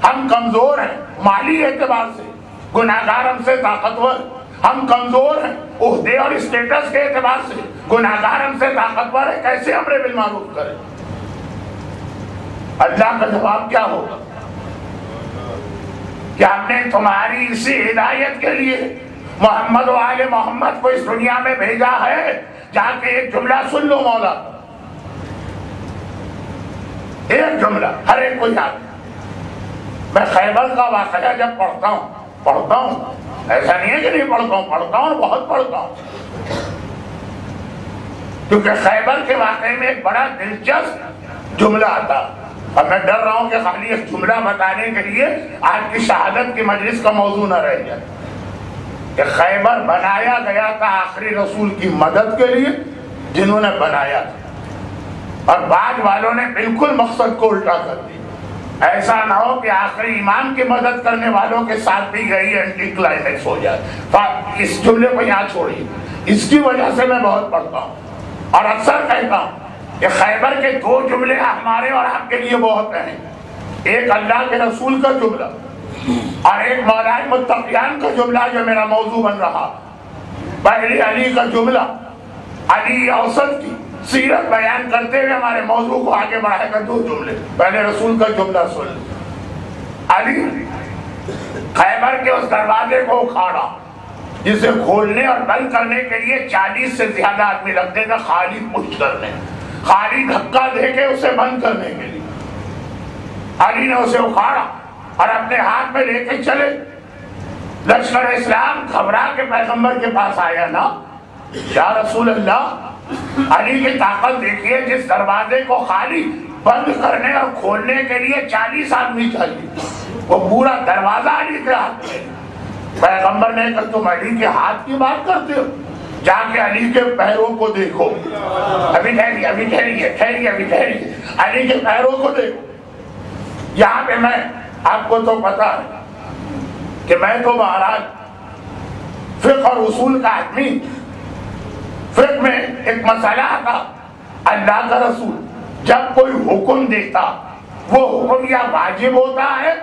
ہم کمزور ہیں مالی اعتبار سے، گناہگار ہم سے طاقتور، ہم کمزور ہیں عہدے اور اسٹیٹس کے اعتبار سے، گناہگار ہم سے طاقتور ہے، کیسے امر بالمعروف کریں؟ اللہ کا جواب کیا ہوگا کہ ہم نے تمہاری اسی ہدایت کے لیے محمد و آل محمد کو اس دنیا میں بھیجا ہے۔ جا کے ایک جملہ سن لو مولا، ایک جملہ ہر ایک کو یاد۔ میں خیبر کا واقعہ جب پڑھتا ہوں ایسا نہیں ہے کہ نہیں پڑھتا ہوں بہت پڑھتا ہوں، کیونکہ خیبر کے واقعے میں ایک بڑا دلچسپ جملہ آتا، اور میں ڈر رہا ہوں کہ خالی ایک جملہ بتانے کے لیے آج کی شہادت کی مجلس کا موضوع نہ رہ جائے کہ خیبر بنایا گیا تھا آخری رسول کی مدد کے لیے جنہوں نے بنایا تھا، اور بعد والوں نے بالکل مقصد کو الٹا کر دیا۔ ایسا نہ ہو کہ آخری امام کی مدد کرنے والوں کے ساتھ بھی یہی اینٹی کلائمیکس ہو جائے۔ اس جملے کو یہاں چھوڑیے، اس کی وجہ سے میں بہت پڑھتا ہوں اور اکثر کہتا ہوں کہ خیبر کے دو جملے ہمارے اور آپ کے لیے بہت ہیں، ایک اللہ کے رسول کا جملہ اور ایک مولائے متقیان کا جملہ جو میرا موضوع بن رہا۔ پہلے علی کا جملہ، علی اوسط کی سیرت بیان کرتے ہوئے ہمارے موضوع کو آگے بڑھائے گا دو جملے۔ پہلے رسول کا جملہ سن، علی خیبر کے اس دروازے کو اکھاڑا جسے کھولنے اور بند کرنے کے لیے 40 سے زیادہ آدمی لگتے تھے، خالی پش کرنے، خالی دھکا دے کے اسے بند کرنے کے لیے۔ علی نے اسے اکھاڑا اور اپنے ہاتھ میں لے کے چلے۔ لشکر اسلام گھبرا کے پیغمبر کے پاس آیا نا، یا رسول اللہ علی کی طاقت دیکھیے، جس دروازے کو خالی بند کرنے اور کھولنے کے لیے 40 آدمی چاہیے، وہ پورا دروازہ علی کے ہاتھ میں۔ پیغمبر نے کہا تم علی کے ہاتھ کی بات کرتے ہو، جا کے علی کے پیروں کو دیکھو۔ ابھی ٹھہریے، علی کے پیروں کو دیکھو۔ یہاں پہ میں آپ کو تو پتا ہے کہ میں تو مہاراج فقہ اور اصول کا آدمی، فقہ میں ایک مسئلہ آتا، اللہ کا رسول جب کوئی حکم دیتا وہ حکم یا واجب ہوتا ہے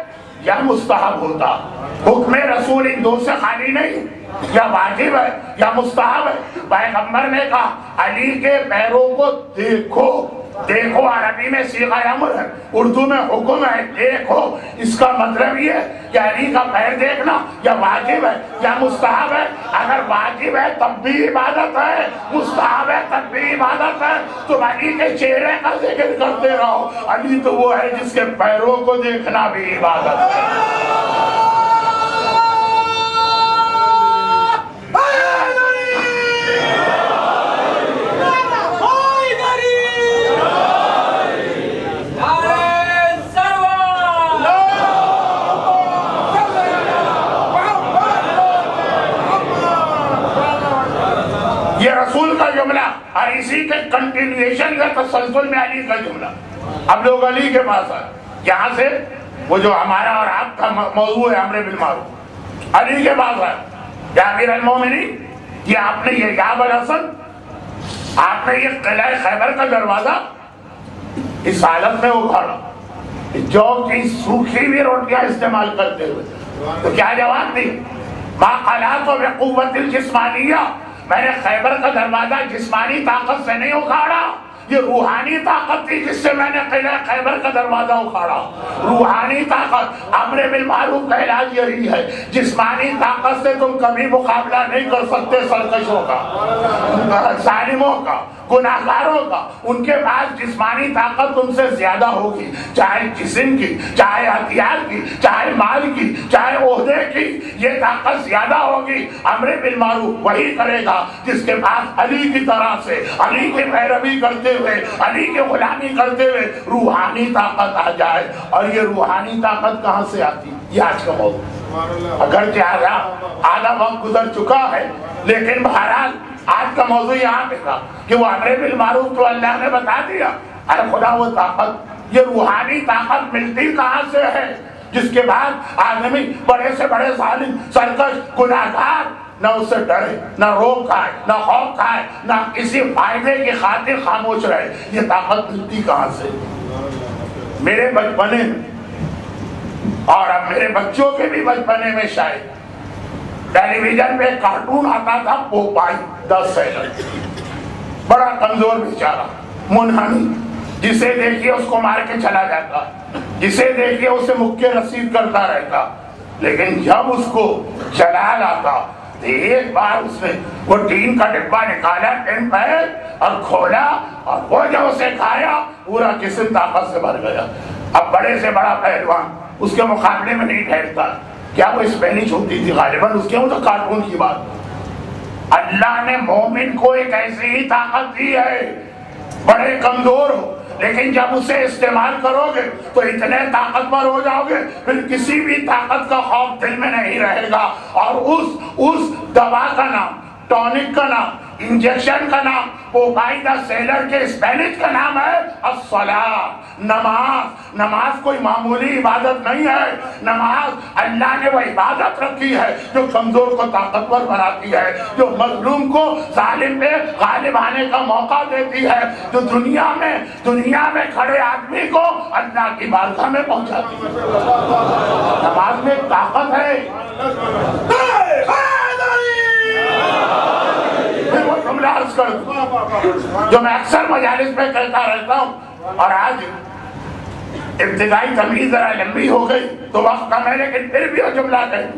یا مستحب ہوتا۔ حکم رسول ان دو سے خالی نہیں، یا واجب ہے یا مستحب ہے۔ پیغمبر نے کہا علی کے پیروں کو دیکھو، دیکھو عربی میں صیغہ امر ہے، اردو میں حکم ہے، دیکھو۔ اس کا مطلب یہ ہے کہ علی کا پیر دیکھنا یا واجب ہے یا مستحب ہے۔ اگر واجب ہے تب بھی عبادت ہے، مستحب ہے تب بھی عبادت ہے۔ تم علی کے چہرے کا ذکر کرتے رہو، علی تو وہ ہے جس کے پیروں کو دیکھنا بھی عبادت ہے۔ جملہ اور اسی کے کنٹینیویشن کا تسلسل میں علی کا جملہ۔ اب لوگ علی کے پاس آئے، یہاں سے وہ جو ہمارا اور آپ کا موضوع ہے امر بالمعروف، علی کے پاس آئے، یا امیر المومنین یہ آپ نے یہ یا بالحسن آپ نے یہ قلعہ خیبر کا دروازہ اس حالت میں اکھاڑا جو کہ سوکھی ہوئی روٹیاں استعمال کرتے ہوئے، تو کیا جواب دی؟ ما قلعت بقوت الجسمانیہ، میں نے خیبر کا دروازہ جسمانی طاقت سے نہیں اکھاڑا، یہ روحانی طاقت تھی جس سے میں نے قلعہ خیبر کا دروازہ اکھاڑا. روحانی طاقت. امر بالمعروف کا علاج یہی ہے. جسمانی طاقت سے تم کبھی مقابلہ نہیں کر سکتے سرکشوں کا, ظالموں کا, گناہگاروں کا. ان کے پاس جسمانی طاقت تم سے زیادہ ہوگی, چاہے جسم کی, چاہے ہتھیار کی, چاہے مال کی, چاہے عہدے کی. یہ طاقت زیادہ ہوگی. امر بالمعروف وہی کرے گا جس کے پاس علی کی طرح سے, علی کی پیروی کرتے ہوئے, علی کی غلامی کرتے ہوئے روحانی طاقت آ جائے. اور یہ روحانی طاقت کہاں سے آتی؟ یہ آج کا موضوع. اگرچہ آدھا وقت گزر چکا ہے, لیکن بہرحال آج کا موضوع یہاں پہ تھا کہ وہ امر بالمعروف تو اللہ نے بتا دیا. ارے خدا وہ طاقت, یہ روحانی طاقت ملتی کہاں سے ہے جس کے بعد آدمی بڑے سے بڑے ظالم, سرکش, گناہگار نہ اس سے ڈرے, نہ روک کھائے, نہ خوف کھائے, نہ کسی فائدے کی خاطر خاموش رہے؟ یہ طاقت ملتی کہاں سے؟ میرے بچپنے میں اور اب میرے بچوں کے بھی بچپنے میں شاید ٹیلی ویژن پہ ایک کارٹون آتا تھا, پوپائی دا سیلر. بڑا کمزور بیچارہ, منحنی, جسے دیکھیے اس کو مار کے چلا جاتا, جسے دیکھیے اسے مکے رسید کرتا رہتا. لیکن جب اس کو جلال آتا, ایک بار اس نے وہ ٹین کا ڈبہ نکالا, ٹین پیک, اور کھولا, اور وہ جب اسے کھایا پورا جسم طاقت سے بھر گیا. اب بڑے سے بڑا پہلوان اس کے مقابلے میں نہیں ٹھہرتا. کیا وہ اسپینش ہوتی تھی غالباً اس کے, وہ تو کارٹون کی بات. اللہ نے مومن کو ایک ایسی ہی طاقت دی ہے, بڑے کمزور ہو لیکن جب اسے استعمال کرو گے تو اتنے طاقتور ہو جاؤ گے پھر کسی بھی طاقت کا خوف دل میں نہیں رہے گا. اور اس دوا کا نام, ٹونک کا نام, انجیکشن کا نام, پوپائی دا سیلر کے اسپینش کا نام ہے الصلاۃ, نماز. نماز کوئی معمولی عبادت نہیں ہے. نماز اللہ نے وہ عبادت رکھی ہے جو کمزور کو طاقتور بناتی ہے, جو مظلوم کو ظالم پہ غالب آنے کا موقع دیتی ہے, جو دنیا میں کھڑے آدمی کو اللہ کی بارگاہ میں پہنچاتی ہے. نماز میں ایک طاقت ہے. جو میں اکثر مجالس میں کہتا رہتا ہوں, اور آج ابتدائی تمہید ذرا لمبی ہو گئی تو وقت کم ہے, لیکن پھر بھی وہ جملہ کہوں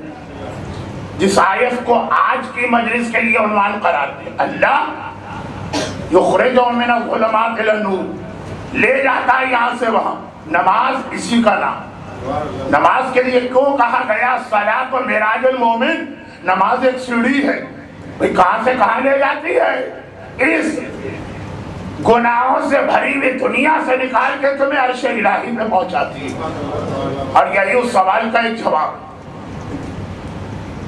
جس آیت کو آج کی مجلس کے لیے عنوان قرار دیا, اللہ یخرجہم من الظلمات الی النور, لے جاتا ہے یہاں سے وہاں. نماز اسی کا نام. نماز کے لیے کیوں کہا گیا صلاۃ و معراج المومن؟ نماز ایک سیڑھی ہے. بھئی کہاں سے کہاں لے جاتی ہے؟ اس گناہوں سے بھری ہوئی دنیا سے نکال کے تمہیں عرش الہی میں پہنچاتی ہے. اور یہی اس سوال کا ایک جواب.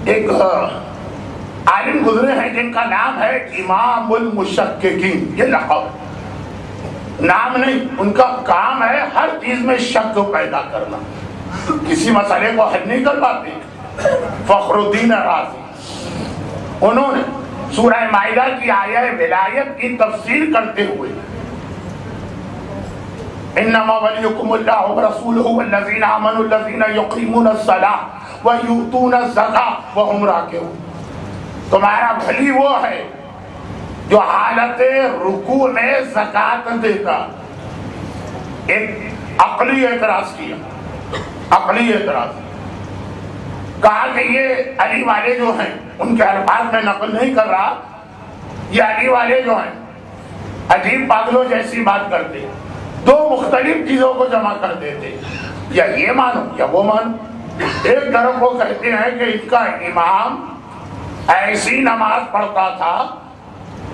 ایک عالم گزرے ہیں جن کا نام ہے امام المشککین. یہ لقب نام نہیں, ان کا کام ہے ہر چیز میں شک پیدا کرنا. کسی مسئلے کو حل نہیں کر پاتے. فخر الدین رازی, انہوں نے سورہ مائدہ کی آیہ ولایت کی تفسیر کرتے ہوئے انما ولیکم اللہ ورسولہ والذین آمنوا الذین یقیمون الصلاۃ ویؤتون الزکاۃ وہم راکعون. تمہارا ولی وہ ہے جو حالت رکوع میں زکات دیتا. ایک عقلی اعتراض کیا, عقلی اعتراض کہا کہ یہ علی والے جو ہیں, ان کے الفاظ میں نقل نہیں کر رہا, یہ علی والے جو ہیں عجیب پاگلوں جیسی بات کرتے, دو مختلف چیزوں کو جمع کر دیتے, یا یہ مانو یا وہ مانو. ایک طرف وہ کہتے ہیں کہ ان کا امام ایسی نماز پڑھتا تھا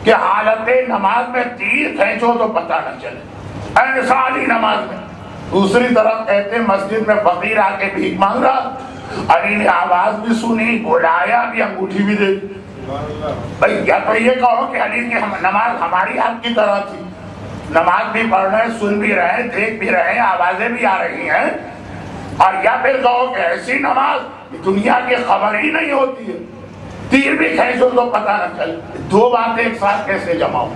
کہ حالت نماز میں تیر کھینچو تو پتہ نہ چلے, ایسا علی نماز میں. دوسری طرف کہتے ہیں مسجد میں فقیر آ کے بھیک مانگ رہا, علی نے آواز بھی سنی, بلایا بھی, انگوٹھی بھی دے. بھائی یا تو یہ کہو کہ علی کی نماز ہماری آپ کی طرح تھی, نماز بھی پڑھ رہے, سن بھی رہے, دیکھ بھی رہے, آوازیں بھی آ رہی ہیں, اور یا پھر کہو کہ ایسی نماز دنیا کی خبر ہی نہیں ہوتی ہے, تیر بھی کھینچو تو پتہ نہ چلے. دو باتیں ایک ساتھ کیسے جمع ہوں؟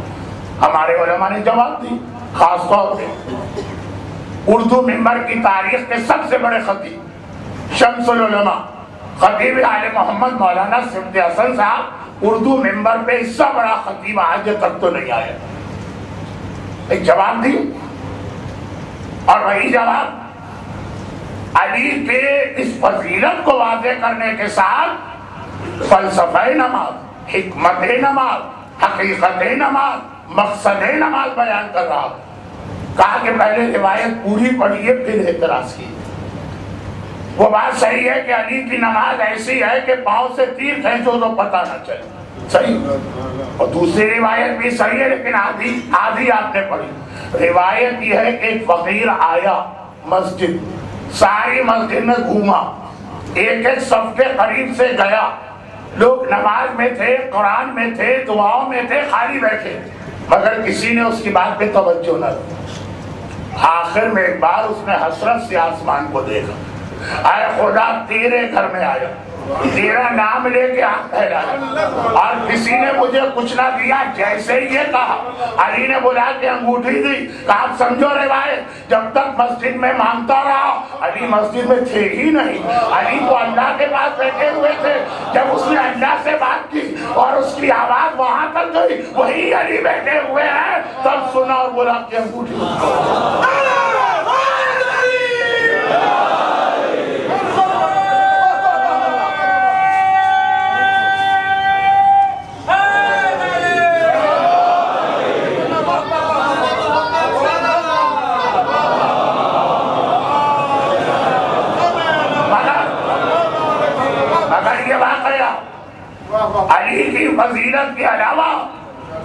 ہمارے علماء نے جواب دی. خاص طور پہ اردو منبر کی تاریخ کے سب سے بڑے خطیب شمس العلماء خطیب آل محمد مولانا صفت حسن صاحب اردو منبر پہ اس سے بڑا خطیب آج تک تو نہیں آیا. ایک جواب دی، اور وہی جواب علی کے اس فضیلت کو واضح کرنے کے ساتھ فلسفہ نماز، حکمت نماز، حقیقت نماز، مقصد نماز بیان کر رہا۔ کہا کہ پہلے روایت پوری پڑھیے پھر اعتراض کی۔ وہ بات صحیح ہے کہ علی کی نماز ایسی ہے کہ پاؤں سے تیر کھینچو تو پتہ نہ چلے، صحیح، اور دوسری روایت بھی صحیح ہے لیکن آدھی آپ نے پڑھی۔ روایت یہ ہے کہ ایک فقیر آیا مسجد، ساری مسجد میں گھوما، ایک ایک صف کے قریب سے گیا، لوگ نماز میں تھے، قرآن میں تھے، دعاؤں میں تھے، خالی بیٹھے، مگر کسی نے اس کی بات پہ توجہ نہ دی۔ آخر میں ایک بار اس نے حسرت سے آسمان کو دیکھا، اے خدا تیرے گھر میں آیا، تیرا نام لے کے ہاتھ پھیلایا، اور کسی نے مجھے کچھ نہ دیا۔ جیسے ہی یہ کہا علی نے بلا کے انگوٹھی دی، کہا سمجھو روایت، جب تک مسجد میں مانگتا رہا علی مسجد میں تھے ہی نہیں، علی تو اللہ کے پاس بیٹھے ہوئے تھے۔ جب اس نے اللہ سے بات کی اور اس کی آواز وہاں تک گئی، وہی علی بیٹھے ہوئے ہیں، تب سنا اور بلا کے انگوٹھی۔ علی کی فضیلت کے علاوہ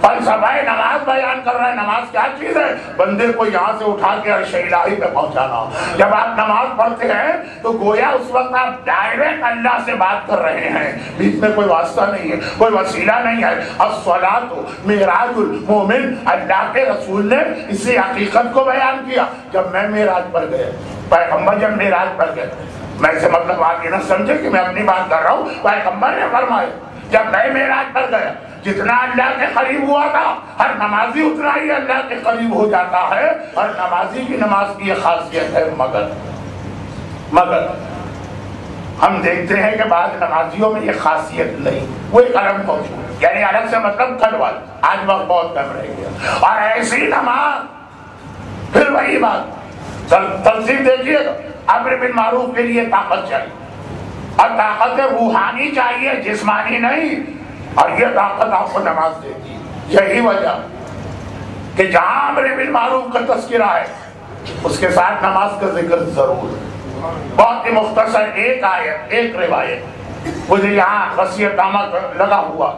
فلسفہ نماز بیان کر رہے ہیں۔ نماز کیا چیز ہے؟ بندے کو یہاں سے اٹھا کے عرش الہی پہ پہنچانا۔ جب آپ نماز پڑھتے ہیں تو گویا اس وقت آپ ڈائریکٹ اللہ سے بات کر رہے ہیں، بیچ میں کوئی واسطہ نہیں ہے، کوئی وسیلہ نہیں ہے۔ الصلاۃ معراج المومن، اللہ کے رسول نے اسی حقیقت کو بیان کیا۔ جب میں معراج پر گیا، پیغمبر جب معراج پر گئے، میں سے مطلب آپ یہ نہ سمجھے کہ میں اپنی بات کر رہا ہوں، پیغمبر نے فرمایا جب میں معراج پر گیا، جتنا اللہ کے قریب ہوا تھا، ہر نمازی اتنا ہی اللہ کے قریب ہو جاتا ہے۔ ہر نمازی کی نماز کی یہ خاصیت ہے، مگر ہم دیکھتے ہیں کہ بعض نمازیوں میں یہ خاصیت نہیں، وہ ایک الگ موجود، یعنی الگ سے مطلب کل والا، آج وقت بہت کم رہ گیا، اور ایسی نماز پھر وہی بات تنظیم دیکھیے گا، امر بالمعروف کے لیے طاقت چاہیے، اور طاقت روحانی چاہیے، جسمانی نہیں، اور یہ طاقت آپ کو نماز دیتی ہے۔ یہی وجہ کہ جہاں امر بالمعروف کا تذکرہ ہے اس کے ساتھ نماز کا ذکر ضرور ہے۔ بہت ہی مختصر ایک آیت، ایک روایت، مجھے یہاں وسیع نامہ لگا ہوا،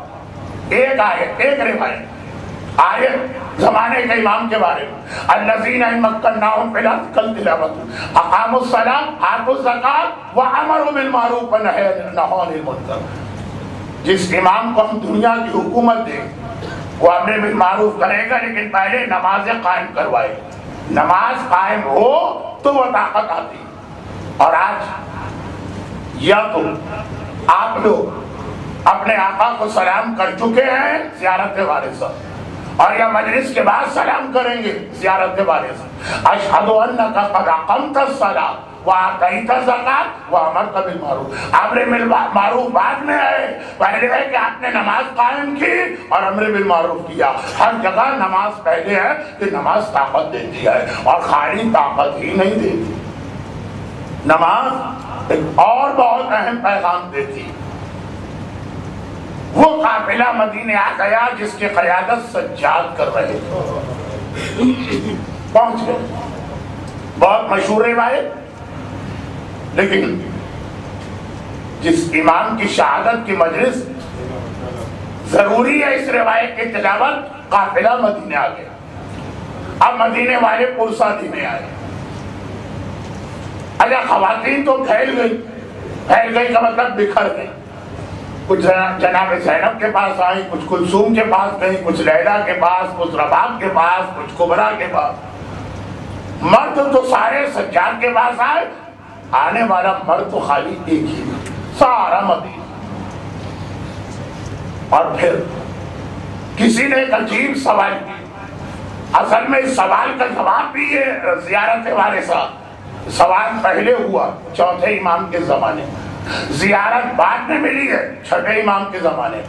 ایک آیت، ایک روایت، آیت زمانے کے امام کے بارے میں، الذین ان مکناہم فی الارض، کل تلاوت، اقاموا الصلاۃ، آتوا الزکاۃ، وامروا بالمعروف ونہوا عن المنکر۔ جس امام کو ہم دنیا کی حکومت دیں وہ امر بالمعروف کرے گا، لیکن پہلے نمازیں قائم کروائے، نماز قائم ہو تو وہ طاقت آتی۔ اور آج یا تو آپ لوگ اپنے آقا کو سلام کر چکے ہیں زیارت وارثہ، اور یا مجلس کے بعد سلام کریں گے زیارت وارثہ، اشہد انک قد اقمت الصلاۃ وآتیت الزکاۃ وامرت بالمعروف۔ امر بالمعروف بعد میں ہے، پہلے ہے کہ آپ نے نماز قائم کی اور امر بالمعروف کیا۔ ہر جگہ نماز پہلے ہے کہ نماز طاقت دیتی ہے، اور خالی طاقت ہی نہیں دیتی، نماز ایک اور بہت اہم پیغام دیتی۔ وہ قافلہ مدینے آ گیا جس کی قیادت سجاد کر رہے تھے، پہنچ گئے، بہت مشہور روایت، لیکن جس امام کی شہادت کی مجلس ضروری ہے اس روایت کی تلاوت، قافلہ مدینے آ گیا۔ اب مدینے والے پرسادی میں آئے، اچھا خواتین تو پھیل گئی کا مطلب بکھر گئی، کچھ جناب زینب کے پاس آئی، کچھ کلثوم کے پاس گئی، کچھ لیلا کے پاس، کچھ رباب کے پاس، کچھ کبرا کے پاس۔ مرد تو سارے سجاد کے پاس آئے، آنے والا مرد تو خالی ایک ہی، سارا مدینہ۔ اور پھر کسی نے ایک عجیب سوال کیا، اصل میں اس سوال کا جواب بھی یہ زیارت وارثہ، سوال پہلے ہوا چوتھے امام کے زمانے، زیارت بعد میں ملی ہے چھٹے امام کے زمانے۔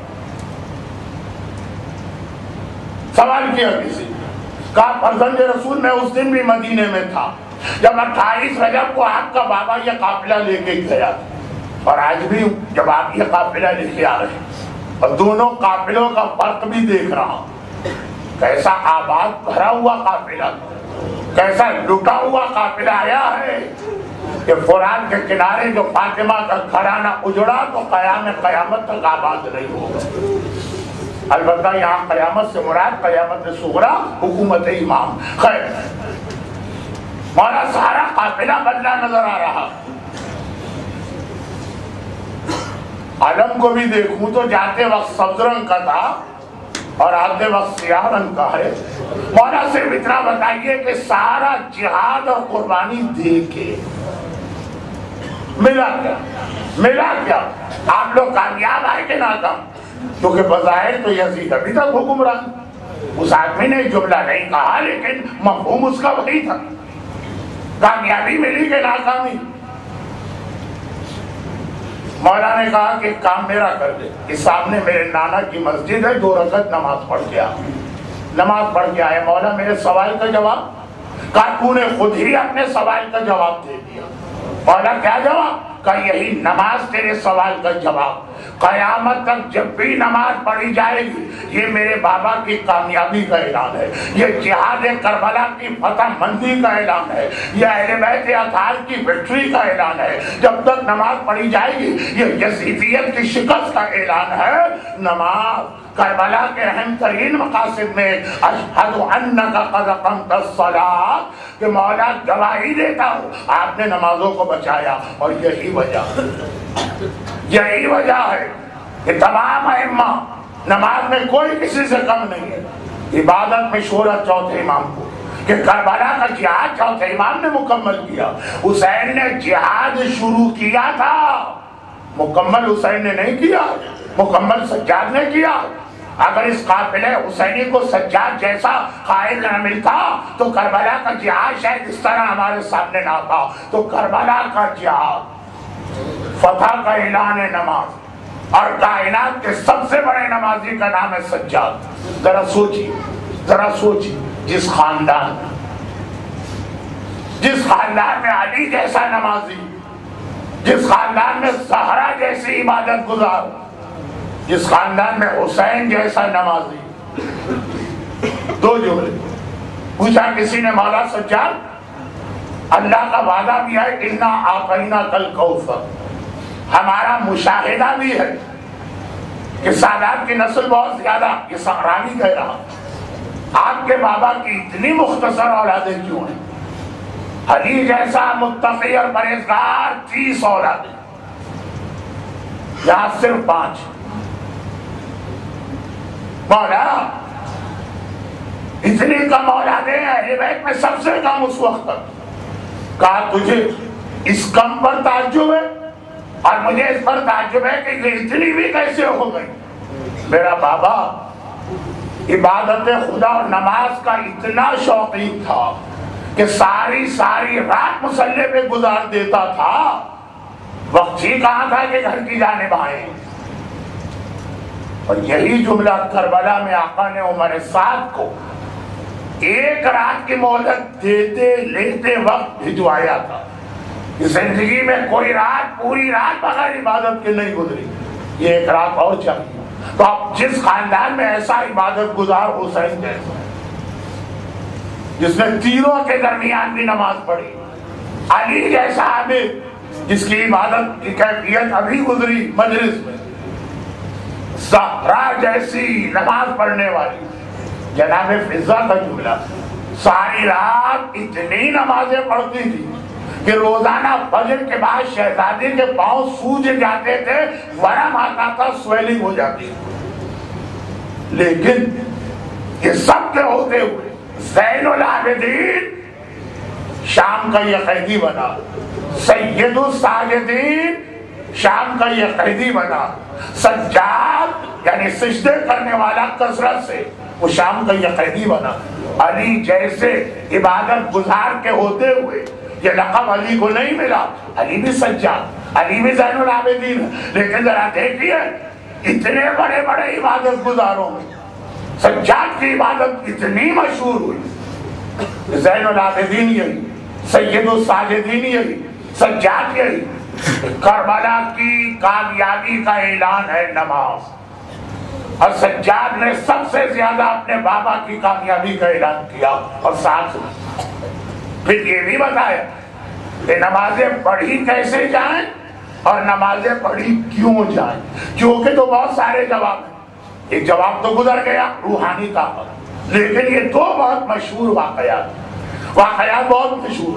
سوال کیا کسی نے، کہا فرزند رسول میں اس دن بھی مدینے میں تھا جب 28 رجب کو آپ کا بابا یہ قافلہ لے کے گیا، اور آج بھی جب آپ یہ قافلہ لے کے آ رہے ہیں اور دونوں قافلوں کا فرق بھی دیکھ رہا ہوں، کیسا آباد بھرا ہوا قافلہ، کیسا لٹا ہوا قافلہ آیا ہے کہ فرات کے کنارے جو فاطمہ کا گھرانہ اجڑا تو قیامت تک آباد نہیں ہوگا۔ البتہ یہاں قیامت سے مراد قیامت صغریٰ حکومت امام۔ خیر، مولا سارا قافلہ بدلا نظر آ رہا۔ علم کو بھی دیکھوں تو جاتے وقت سبز رنگ کا تھا اور آتے وقت سیاہ رنگ کا ہے۔ مولا صرف اتنا بتائیے کہ سارا جہاد اور قربانی دے کے ملا کیا؟ آپ لوگ کامیاب آئے کہ ناکام؟ کیونکہ بظاہر تو یزید ابھی تک حکمران، اس آدمی نے جملہ نہیں کہا لیکن مفہوم اس کا وہی تھا۔ کامیابی ملی کہ ناکامی؟ مولا نے کہا کہ کام میرا کر دے، اس سامنے میرے نانا کی مسجد ہے، 2 رکعت نماز پڑھ کے آئے۔ مولا میرے سوال کا جواب؟ کہا تو نے خود ہی اپنے سوال کا جواب دے دیا۔ مولا کیا جواب؟ کہ یہی نماز تیرے سوال کا جواب۔ قیامت تک جب بھی نماز پڑھی جائے گی یہ میرے بابا کی کامیابی کا اعلان ہے، یہ جہاد کربلا کی فتح مندی کا اعلان ہے، یہ اہل بیت اطہار کی وکٹری کا اعلان ہے۔ جب تک نماز پڑھی جائے گی یہ یزیدیت کی شکست کا اعلان ہے۔ نماز کربلا کے اہم ترین مقاصد میں اشہد انک قد اقمت الصلاۃ کہ مولا گواہی دیتا ہوں آپ نے نمازوں کو بچایا، اور یہی وجہ ہے کہ تمام ائمہ نماز میں کوئی کسی سے کم نہیں ہے۔ عبادت میں شہرت چوتھے امام کو، کہ کربلا کا جہاد چوتھے امام نے مکمل کیا۔ حسین نے جہاد شروع کیا تھا، مکمل حسین نے نہیں کیا، مکمل سجاد نے کیا۔ اگر اس قافلے حسینی کو سجاد جیسا قائد نہ ملتا تو کربلا کا جہاد شاید اس طرح ہمارے سامنے نہ آتا۔ تو کربلا کا جہاد فتح کا اعلان ہے نماز، اور کائنات کے سب سے بڑے نمازی کا نام ہے سجاد۔ ذرا سوچی جس خاندان میں علی جیسا نمازی، جس خاندان میں زہرا جیسی عبادت گزار، جس خاندان میں حسین جیسا نمازی، 2 جملے پوچھا کسی نے مولا سجاد اللہ کا وعدہ بھی ہے انا اعطیناک الکوثر، ہمارا مشاہدہ بھی ہے کہ سادات کی نسل بہت زیادہ، یہ سہراوی کہہ رہا، آپ کے بابا کی اتنی مختصر اولادیں کیوں ہیں؟ علی جیسا متقی اور پرہیزگار 30 اولادیں، یہاں صرف 5۔ مولا اتنی کم اولادیں اہل بیت میں سب سے کم اس وقت تک۔ کہا تجھے اس کم پر تعجب ہے اور مجھے اس پر تعجب ہے کہ یہ اتنی بھی کیسے ہو گئی۔ میرا بابا عبادت خدا اور نماز کا اتنا شوقین تھا کہ ساری رات مصلی پہ گزار دیتا تھا، وقت ہی کہاں تھا کہ گھر کی جانب آئے۔ اور یہی جملہ کربلا میں آقا نے عمر سعد کو 1 رات کی مہلت دیتے لیتے وقت بھجوایا تھا۔ زندگی میں کوئی رات پوری رات بغیر عبادت کے نہیں گزری، یہ 1 رات اور چاہیے۔ تو اب جس خاندان میں ایسا عبادت گزار حسین جیسا، جس نے تیروں کے درمیان بھی نماز پڑھی، علی جیسا عابد جس کی عبادت کی کیفیت ابھی گزری مجلس میں، زہرا جیسی نماز پڑھنے والی، جناب فضا کا جملہ ساری رات اتنی نمازیں پڑھتی تھی کہ روزانہ فجر کے بعد شہزادی کے پاؤں سوج جاتے تھے، ورم آتا تھا، سویلنگ ہو جاتی تھی۔ لیکن یہ سب کے ہوتے ہوئے زین العابدین شام کا یہ قیدی بنا، سید الساجدین شام کا یہ قیدی بنا، سجاد یعنی سجدے کرنے والا کثرت سے وہ شام کا یہ قیدی بنا۔ علی جیسے عبادت گزار کے ہوتے ہوئے یہ لقب علی کو نہیں ملا، علی بھی سجاد، علی بھی زین العابدین، لیکن ذرا دیکھیے اتنے بڑے بڑے عبادت گزاروں میں سجاد کی عبادت اتنی مشہور ہوئی زین العابدین یہی، سید الساجدین یہی، سجاد یہی. کربلا کی کامیابی کا اعلان ہے نماز، اور سجاد نے سب سے زیادہ اپنے بابا کی کامیابی کا اعلان کیا. اور ساتھ پھر یہ بھی بتایا کہ نمازیں پڑھی کیسے جائیں اور نمازیں پڑھی کیوں جائیں. کیونکہ تو بہت سارے جواب ہیں، ایک جواب تو گزر گیا روحانی طاقت، لیکن یہ دو بہت مشہور واقعات بہت مشہور.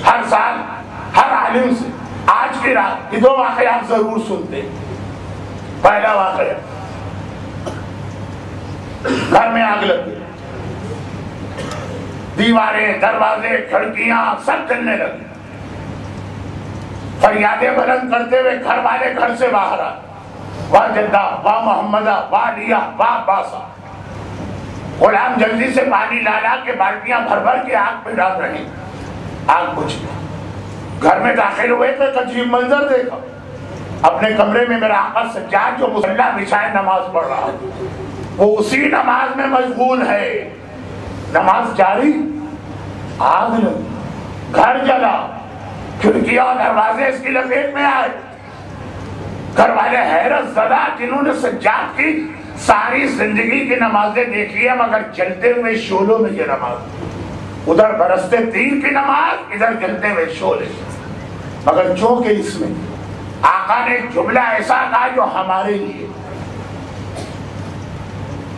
ہر سال ہر عالم سے آج کی رات یہ دو واقعات ضرور سنتے. پہلا واقعہ، گھر میں آگ لگ گئی، دیواریں دروازے کھڑکیاں سب جلنے لگے. فریادیں بلند کرتے ہوئے گھر والے گھر سے باہر آئے. واہ جدہ، واہ محمدہ، واہ لیا، واہ باسا. غلام جلدی سے پانی لالا کے بالٹیاں بھر بھر کے آگ پہ ڈال رہے. آگ بجھ گئی. گھر میں داخل ہوئے تو ایک عجیب منظر دیکھا. اپنے کمرے میں میرا آقا سجاد جو مصلی بچھائے نماز پڑھ رہا، وہ اسی نماز میں مشغول ہے. نماز جاری، آگ لگی، گھر جلا، کھڑکیاں اور دروازے اس کی لپیٹ میں آئے. گھر والے حیرت زدہ، جنہوں نے سجاد کی ساری زندگی کی نمازیں دیکھی ہے مگر جلتے ہوئے شعلوں میں یہ نماز، ادھر برستے تیر کی نماز، ادھر جلتے ہوئے شعلے. مگر چونکہ اس میں آقا نے ایک جملہ ایسا کہا جو ہمارے لیے،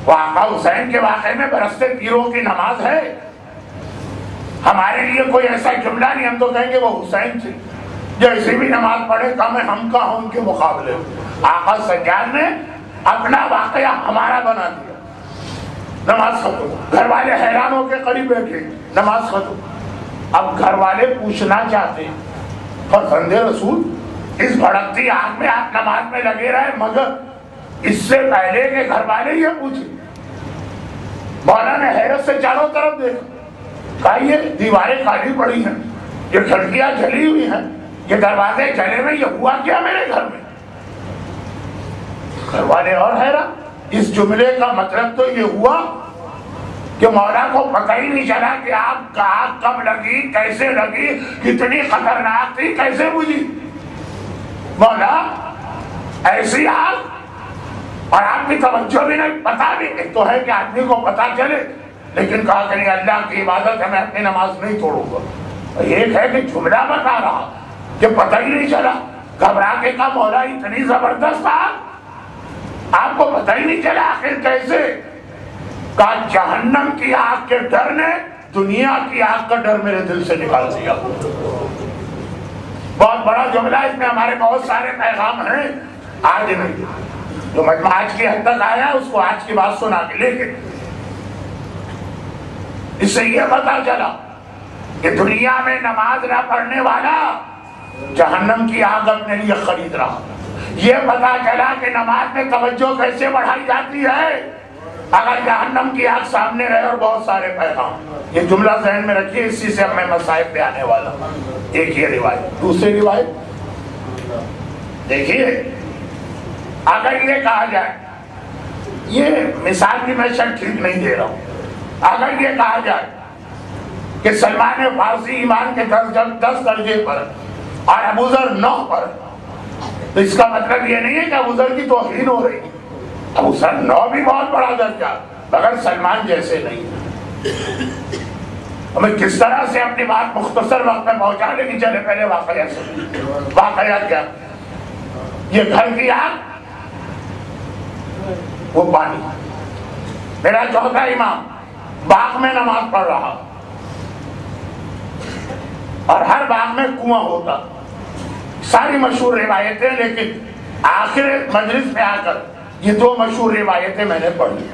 وہ آقا حسین کے واقعے میں برستے تیروں کی نماز ہے، ہمارے لیے کوئی ایسا جملہ نہیں. ہم تو کہیں گے وہ حسین سے جیسے بھی نماز پڑھے کم ہے ہم کا ان کے مقابلے. آقا سجاد نے اپنا واقعہ ہمارا بنا دیا. نماز ختم، گھر والے حیران ہو کے قریب بیٹھے، نماز ختم. اب گھر والے پوچھنا چاہتے ہیں فرزند رسول اس بھڑکتی آگ میں آپ نماز میں لگے رہے، مگر اس سے پہلے کہ گھر والے یہ پوچھے، مولا نے حیرت سے چاروں طرف دیکھا. کہا یہ دیواریں خالی پڑی ہیں، یہ کھڑکیاں جلی ہوئی ہیں، یہ دروازے جلے ہوئے، یہ ہوا کیا میرے گھر میں؟ گھر والے اور حیران. اس جملے کا مطلب تو یہ ہوا کہ مولا کو پتہ ہی نہیں چلا کہ آگ کب لگی، کیسے لگی، کتنی خطرناک تھی، کیسے بجھی. مولا ایسی آگ اور آپ کی توجہ بھی نہیں، پتا بھی. ایک تو ہے کہ آدمی کو پتا چلے، لیکن کہا کہ نہیں اللہ کی عبادت ہے میں اپنی نماز نہیں توڑوں گا. ایک ہے کہ جملہ بتا رہا کہ پتہ ہی نہیں چلا. گھبرا کے کہا مولا اتنی زبردست آگ آپ کو پتہ ہی نہیں چلا، آخر کیسے؟ کہا جہنم کی آگ کے ڈر نے دنیا کی آگ کا ڈر میرے دل سے نکال دیا. بہت بڑا جملہ، اس میں ہمارے بہت سارے پیغام ہیں. آج نہیں، جو مجمع آج کی حد تک آیا اس کو آج کی بات سنا کے لے کے اس سے یہ پتا چلا کہ دنیا میں نماز نہ پڑھنے والا جہنم کی آگ اپنے لیے خرید رہا. یہ پتا چلا کہ نماز میں توجہ کیسے بڑھائی جاتی ہے اگر جہنم کی آگ سامنے رہے. اور بہت سارے پیغام، یہ جملہ ذہن میں رکھیے، اسی سے اب میں مصائب پہ آنے والا. ایک یہ روایت. دوسری روایت دیکھیے، اگر یہ کہا جائے، یہ مثال بھی میں شاید ٹھیک نہیں دے رہا ہوں، اگر یہ کہا جائے کہ سلمان فارسی ایمان کے 10 درجے پر اور ابو ذر 9 پر، تو اس کا مطلب یہ نہیں ہے کہ ابو ذر کی توہین ہو رہی ہے. ابو ذر 9 بھی بہت بڑا درجہ مگر سلمان جیسے نہیں. ہمیں کس طرح سے اپنی بات مختصر وقت میں پہنچا لے گی. چلے پہلے واقعہ سے. واقعہ کیا؟ یہ گھر کی آگ، وہ پانی. میرا چوتھا امام باغ میں نماز پڑھ رہا اور ہر باغ میں کنواں ہوتا. ساری مشہور روایتیں، لیکن آخر مجلس میں آ کر یہ 2 مشہور روایتیں میں نے پڑھی.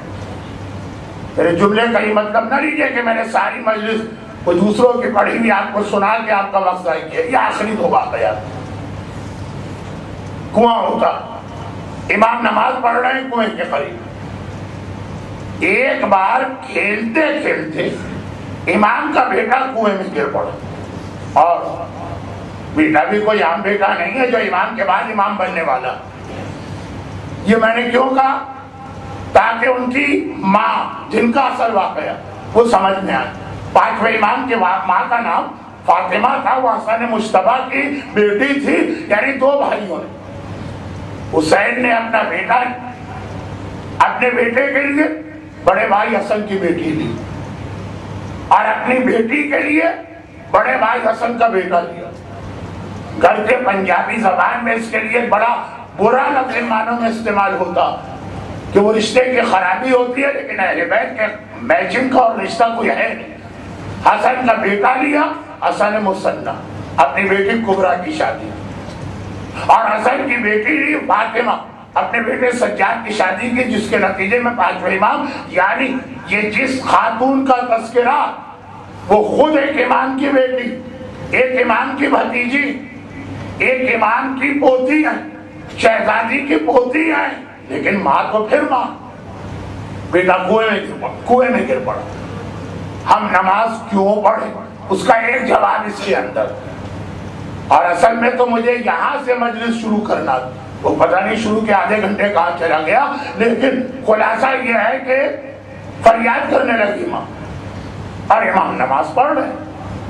میرے جملے کا یہ مطلب نہ لیجیے کہ میں نے ساری مجلس کوئی دوسروں کی پڑھی ہوئی آپ کو سنا کے آپ کا وقت ضائع کیا. یہ آخری 2 واقعات. کنواں ہوتا، امام نماز پڑھ رہے ہیں کنویں کے قریب. ایک بار کھیلتے کھیلتے امام کا بیٹا کنویں میں گر پڑا. اور بیٹا بھی کوئی عام بیٹا نہیں ہے جو امام کے بعد امام بننے والا. یہ میں نے کیوں کہا؟ تاکہ ان کی ماں، جن کا اصل واقعہ وہ سمجھ میں آئے. پانچویں امام کی ماں کا نام فاطمہ تھا، وہ حسن مجتبیٰ کی بیٹی تھی، یعنی دو بھائیوں نے. حسین نے اپنا بیٹا اپنے بیٹے کے لیے بڑے بھائی حسن کی بیٹی لی، اور اپنی بیٹی کے لیے بڑے بھائی حسن کا بیٹا لیا. گھر کے پنجابی زبان میں اس کے لیے بڑا برا لفظ معنوں میں استعمال ہوتا کہ وہ رشتے کی خرابی ہوتی ہے، لیکن اہل بیت کے میچنگ کا اور رشتہ کوئی ہے نہیں. حسن کا بیٹا لیا، حسن مثنی، اپنی بیٹی کبریٰ کی شادی، اور حسن کی بیٹی لی فاطمہ، اپنے بیٹے سجاد کی شادی کی، جس کے نتیجے میں پانچویں امام، یعنی یہ جس خاتون کا تذکرہ وہ خود ایک امام کی بیٹی، ایک امام کی بھتیجی، ایک امام کی پوتی ہے، شہزادی کی پوتی ہے، لیکن ماں تو پھر ماں. بیٹا کنویں میں گر پڑا. ہم نماز کیوں پڑھیں؟ اس کا ایک جواب اس کے اندر. اور اصل میں تو مجھے یہاں سے مجلس شروع کرنا تھا، وہ پتہ نہیں شروع کے آدھے گھنٹے کہاں چلا گیا، لیکن خلاصہ یہ ہے کہ فریاد کرنے لگی ماں، اور امام نماز پڑھ رہے.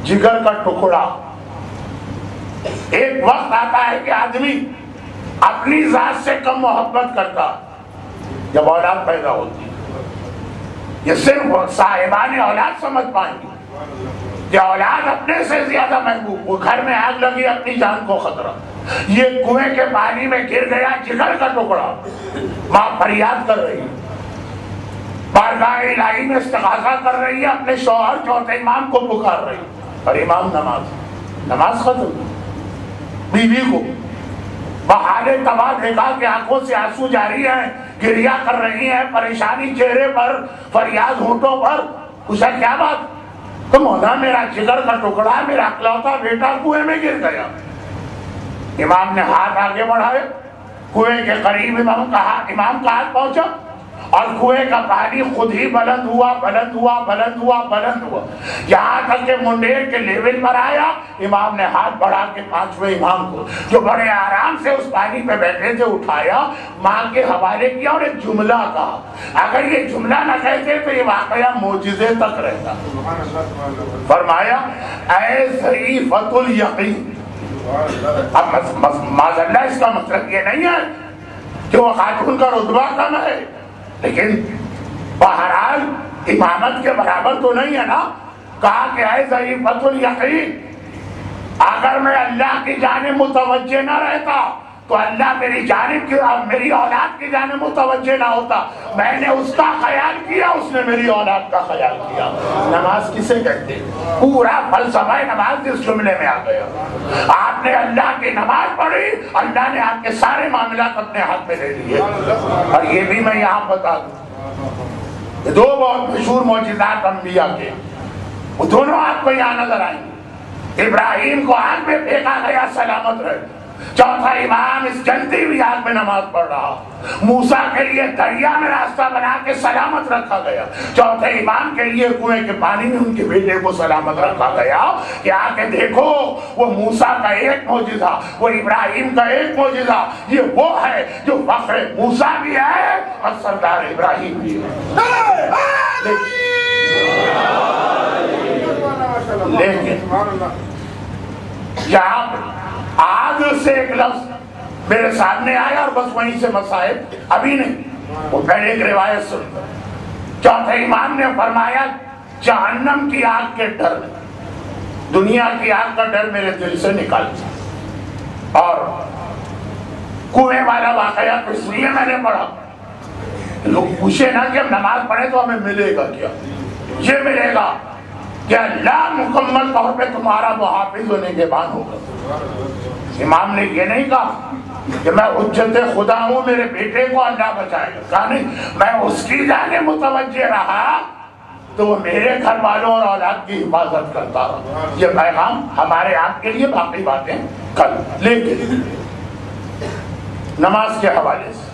جگر کا ٹکڑا. ایک وقت آتا ہے کہ آدمی اپنی ذات سے کم محبت کرتا جب اولاد پیدا ہوتی. یہ صرف صاحبان اولاد سمجھ پائیں گے کہ اولاد اپنے سے زیادہ محبوب. وہ گھر میں آگ لگی، اپنی جان کو خطرہ، یہ کنویں کے پانی میں گر گیا، جگر کا ٹکڑا. ماں فریاد کر رہی، بارگاہ الہی میں استغاثہ کر رہی ہے، اپنے شوہر چوتھے امام کو پکار رہی، اور امام نماز ختم. بیوی کو بحال تباہ دیکھا کہ آنکھوں سے آنسو جاری ہیں، گریہ کر رہی ہیں، پریشانی چہرے پر، فریاد ہونٹوں پر. پوچھا کیا بات؟ تو مولا میرا جگر کا ٹکڑا، میرا اکلوتا بیٹا کنویں میں گر گیا. امام نے ہاتھ آگے بڑھائے، کنویں کے قریب امام کا ہاتھ پہنچا، اور کنویں کا پانی خود ہی بلند ہوا، یہاں تک کہ منڈیر کے لیول پر آیا. امام نے ہاتھ بڑھا کے پانچویں امام کو، جو بڑے آرام سے اس پانی پہ بیٹھے تھے، اٹھایا، ماں کے حوالے کیا، اور ایک جملہ کہا. اگر یہ جملہ نہ کہتے تو یہ واقعہ معجزے تک رہتا. فرمایا اے ضعیفۃ الیقین. اب معاذ اللہ اس کا مطلب یہ نہیں ہے کہ وہ خاتون کا رتبہ کم ہے، لیکن بہرحال امامت کے برابر تو نہیں ہے نا. کہا کہ اے ضعیفۃ الیقین، اگر میں اللہ کی جانب متوجہ نہ رہتا تو اللہ میری اولاد کی جانب متوجہ نہ ہوتا. میں نے اس کا خیال کیا، اس نے میری اولاد کا خیال کیا. نماز کسے کہتے؟ پورا فلسفہ نماز اس جملے میں آ گیا. آپ نے اللہ کی نماز پڑھی، اللہ نے آپ کے سارے معاملات اپنے ہاتھ میں لے لیے. اور یہ بھی میں یہاں بتا دوں، دو بہت مشہور معجزات انبیاء کے، وہ دونوں آپ کو یہاں نظر آئیں گے. ابراہیم کو آگ میں پھینکا گیا، سلامت رہے. چوتھا امام اس جلتی ہوئی آگ میں نماز پڑھ رہا. موسیٰ کے لیے دریا میں راستہ بنا کے سلامت رکھا گیا. چوتھے امام کے لیے کنویں کے پانی میں ان کے بیٹے کو سلامت رکھا گیا کہ آ کے دیکھو، وہ موسیٰ کا ایک معجزہ، وہ ابراہیم کا ایک معجزہ، یہ وہ ہے جو فخر موسیٰ بھی ہے اور سردار ابراہیم بھی ہے. لیکن یہاں آگ سے ایک لفظ میرے سامنے آیا، اور بس وہیں سے مسائل ابھی نہیں، وہ پہلے ایک روایت سن. چوتھے امام نے فرمایا جہنم کی آگ کے ڈر، دنیا کی آگ کا ڈر میرے دل سے نکال. اور کنویں والا واقعہ تو اس لیے میں نے پڑھا، لوگ پوچھے نا کہ ہم نماز پڑھیں تو ہمیں ملے گا کیا؟ یہ ملے گا کہ اللہ مکمل طور پہ تمہارا محافظ و نگہبان ہوگا. امام نے یہ نہیں کہا کہ میں حجت خدا ہوں، میرے بیٹے کو اللہ بچائے گا. کہا نہیں، میں اس کی جانب متوجہ رہا تو وہ میرے گھر والوں اور اولاد کی حفاظت کرتا رہا. یہ پیغام ہمارے آپ کے لیے، باقی باتیں کل. لیکن نماز کے حوالے سے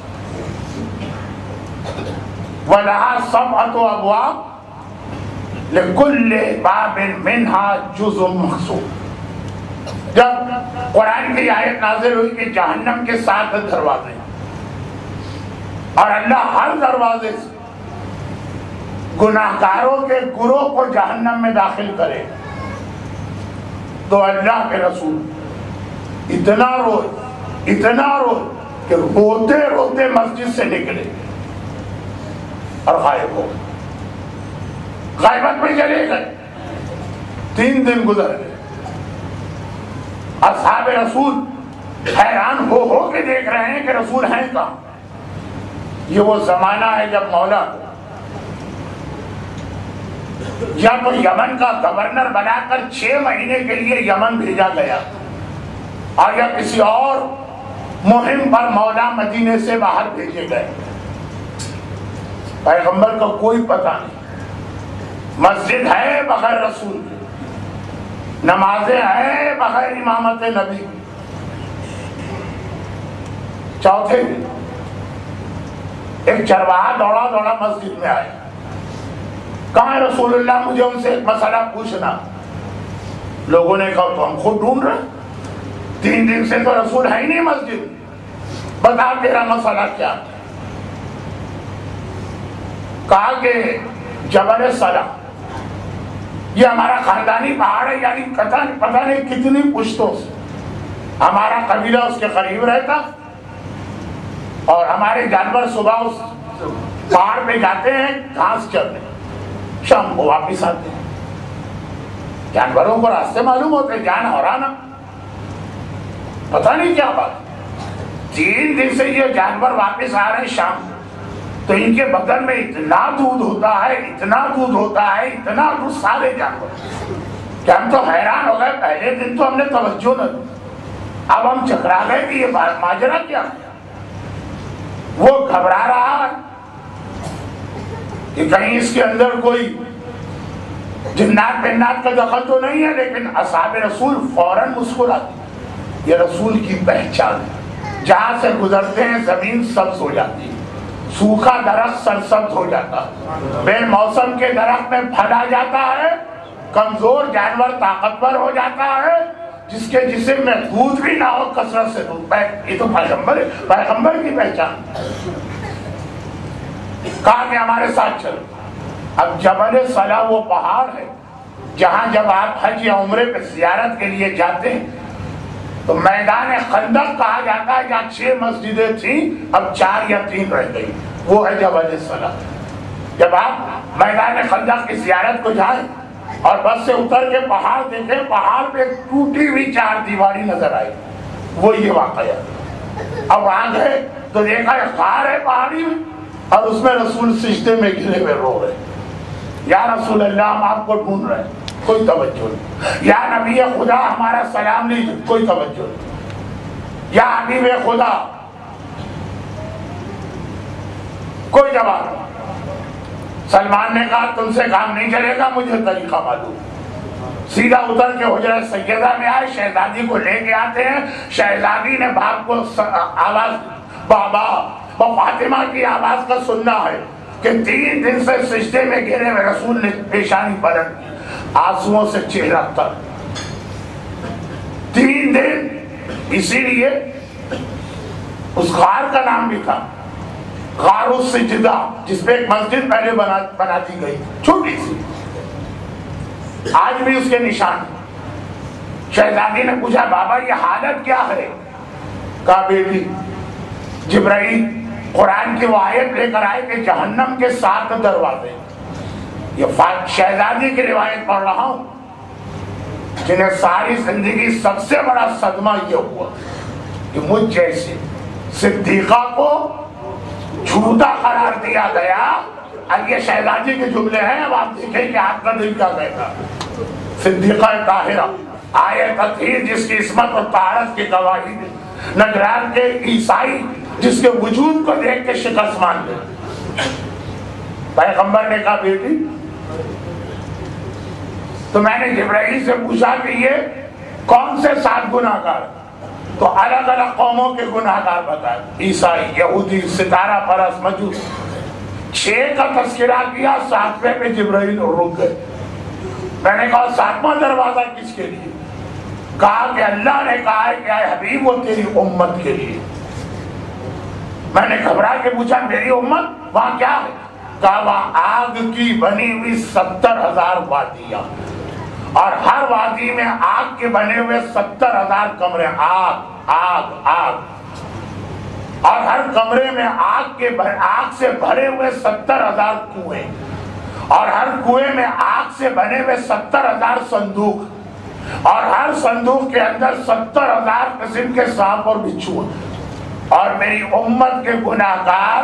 وَلَهَا سَبْعَةُ أَبْوَابٍ لِكُلِّ بَابٍ مِنْهَا جُزْءٌ مَقْسُومٌ. جب قرآن کی آیت نازل ہوئی کہ جہنم کے 7 دروازے، اور اللہ ہر دروازے سے گناہگاروں کے گروہ کو جہنم میں داخل کرے تو اللہ کے رسول اتنا روئے کہ روتے روتے مسجد سے نکلے اور غائب ہو گئے، غیبت میں چلے گئے۔ 3 دن گزر گئے، اصحاب رسول حیران ہو کے دیکھ رہے ہیں کہ رسول ہیں کہاں۔ یہ وہ زمانہ ہے جب مولا یا تو یمن کا گورنر بنا کر 6 مہینے کے لیے یمن بھیجا گیا، اور یا کسی اور مہم پر مولا مدینے سے باہر بھیجے گئے۔ پیغمبر کا کوئی پتہ نہیں، مسجد ہے بغیر رسول کے، نمازیں ہیں بغیر امامت نبی۔ چوتھے دن ایک چرواہا دوڑا مسجد میں آیا، کہاں ہے رسول اللہ، مجھے ان سے ایک مسئلہ پوچھنا۔ لوگوں نے کہا تو ہم خود ڈھونڈ رہے، 3 دن سے تو رسول ہے ہی نہیں مسجد، بتا تیرا مسئلہ کیا۔ کہا کہ جبل صلا یہ ہمارا خاندانی پہاڑ ہے، یعنی پتہ نہیں کتنی پشتوں سے ہمارا قبیلہ اس کے قریب رہتا، اور ہمارے جانور صبح اس پہاڑ پہ جاتے ہیں گھاس چرنے، شام کو واپس آتے ہیں۔ جانوروں کو راستے معلوم ہوتے، جان ہرانا پتہ نہیں کیا بات۔ 3 دن سے یہ جانور واپس آ رہے ہیں شام، تو ان کے بدن میں اتنا دودھ ہوتا ہے، اتنا دودھ سارے جانور کہ ہم تو حیران ہو گئے۔ پہلے دن تو ہم نے توجہ نہ دی، اب ہم چکرا گئے کہ یہ ماجرا کیا ہے۔ وہ گھبرا رہا ہے کہ کہیں اس کے اندر کوئی جنات پنات کا دخل تو نہیں ہے، لیکن اصحاب رسول فوراً مسکراتے، یہ رسول کی پہچان ہے۔ جہاں سے گزرتے ہیں زمین سبز ہو جاتی ہے، سوکھا درخت سرسبز ہو جاتا ہے، بے موسم کے درخت میں پھل آ جاتا ہے، کمزور جانور طاقتور ہو جاتا ہے، جس کے جسم میں دودھ بھی نہ ہو کثرت سے دودھ۔ یہ تو پیغمبر کی پہچان۔ کہا کہ ہمارے ساتھ چلو۔ اب جبل صلا وہ پہاڑ ہے جہاں جب آپ حج یا عمرے پہ زیارت کے لیے جاتے ہیں تو میدان خندق کہا جاتا ہے، جہاں 6 مسجدیں تھیں اب 4 یا 3 رہ گئی، وہ ہے جبل صلا۔ جب آپ میدان خندق کی زیارت کو جائیں اور بس سے اتر کے پہاڑ دیکھیں، پہاڑ پہ ٹوٹی ہوئی 4 دیواری نظر آئی، وہ یہ واقعہ۔ اب وہاں گئے تو دیکھا ایک غار ہے پہاڑی میں، اور اس میں رسول سجدے میں گرے ہوئے رو رہے، یا رسول اللہ ہم آپ کو ڈھونڈ رہے ہیں، کوئی توجہ نہیں۔ یا نبی خدا ہمارا سلام لیجیے، کوئی توجہ نہیں۔ یا حبیب خدا، کوئی جواب نہیں۔ سلمان نے کہا تم سے کام نہیں چلے گا، مجھے طریقہ معلوم۔ سیدھا اتر کے حجرہ سیدہ میں آئے، شہزادی کو لے کے آتے ہیں۔ شہزادی نے باپ کو آواز، بابا فاطمہ کی آواز کا سننا ہے کہ 3 دن سے سجدے میں گرے ہوئے رسول نے پیشانی پلٹ کی، آنسوؤں سے چہرہ تر۔ 3 دن، اسی لیے اس غار کا نام بھی تھا غار السجدہ، جس پہ ایک مسجد پہلے بنا دی گئی، چھوٹی سی، آج بھی اس کے نشان ہیں۔ شہزادی نے پوچھا بابا یہ حالت کیا ہے؟ کہا بیٹی جبرائیل قرآن کی وہ آیت لے کر آئے کہ جہنم کے 7 دروازے۔ یہ شہزادی کی روایت پڑھ رہا ہوں، جنہیں ساری زندگی سب سے بڑا صدمہ یہ ہوا کہ مجھ جیسے صدیقہ کو جھوٹا قرار دیا گیا۔ اب یہ شہزادی کے جملے ہیں، اب آپ دیکھیں کہ آپ کا دل کیا کہتا۔ صدیقہ طاہرہ، آیہ تطہیر جس کی عصمت اور طہارت کی گواہی دے، نجران کے عیسائی جس کے وجود کو دیکھ کے شکست مان گئے۔ پیغمبر نے کہا بیٹی، تو میں نے جبرائیل سے پوچھا کہ یہ کون سے 7 گناہگار؟ تو الگ الگ قوموں کے گناہگار بتائے، عیسائی، یہودی، ستارہ پرست، مجوس۔ 6 کا تذکرہ کیا، 7ویں پہ جبرائیل رک گئے۔ میں نے کہا 7واں دروازہ کس کے لیے؟ کہا کہ اللہ نے کہا ہے کہ اے حبیب وہ تیری امت کے لیے۔ میں نے گھبرا کے پوچھا میری امت وہاں کیا ہے؟ کعبہ آگ کی بنی ہوئی 70,000 وادیاں، اور ہر وادی میں آگ کے بنے ہوئے 70,000 کمرے، آگ آگ آگ، اور ہر کمرے میں آگ سے بھرے ہوئے 70,000 کنویں، اور ہر کنویں میں آگ سے بنے ہوئے 70,000 صندوق، اور ہر صندوق کے اندر 70,000 قسم کے سانپ اور بچھو، اور میری امت کے گناہگار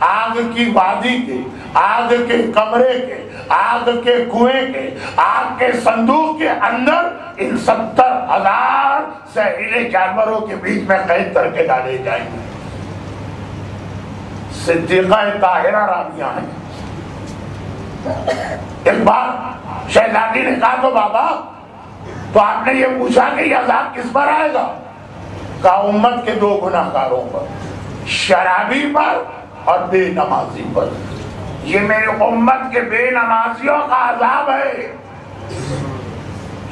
آگ کی وادی کے، آگ کے کمرے کے، آگ کے کنویں کے، آگ کے صندوق کے اندر ان 70,000 زہریلے جانوروں کے بیچ میں قید کر کے ڈالے جائیں گے۔ صدیقہ طاہرہ راویہ ہیں۔ ایک بار شہزادی نے کہا تو بابا تو آپ نے یہ پوچھا کہ یہ عذاب کس پر آئے گا؟ کہا امت کے 2 گناہگاروں پر، شرابی پر اور بے نمازی پر۔ یہ میری امت کے بے نمازیوں کا عذاب ہے۔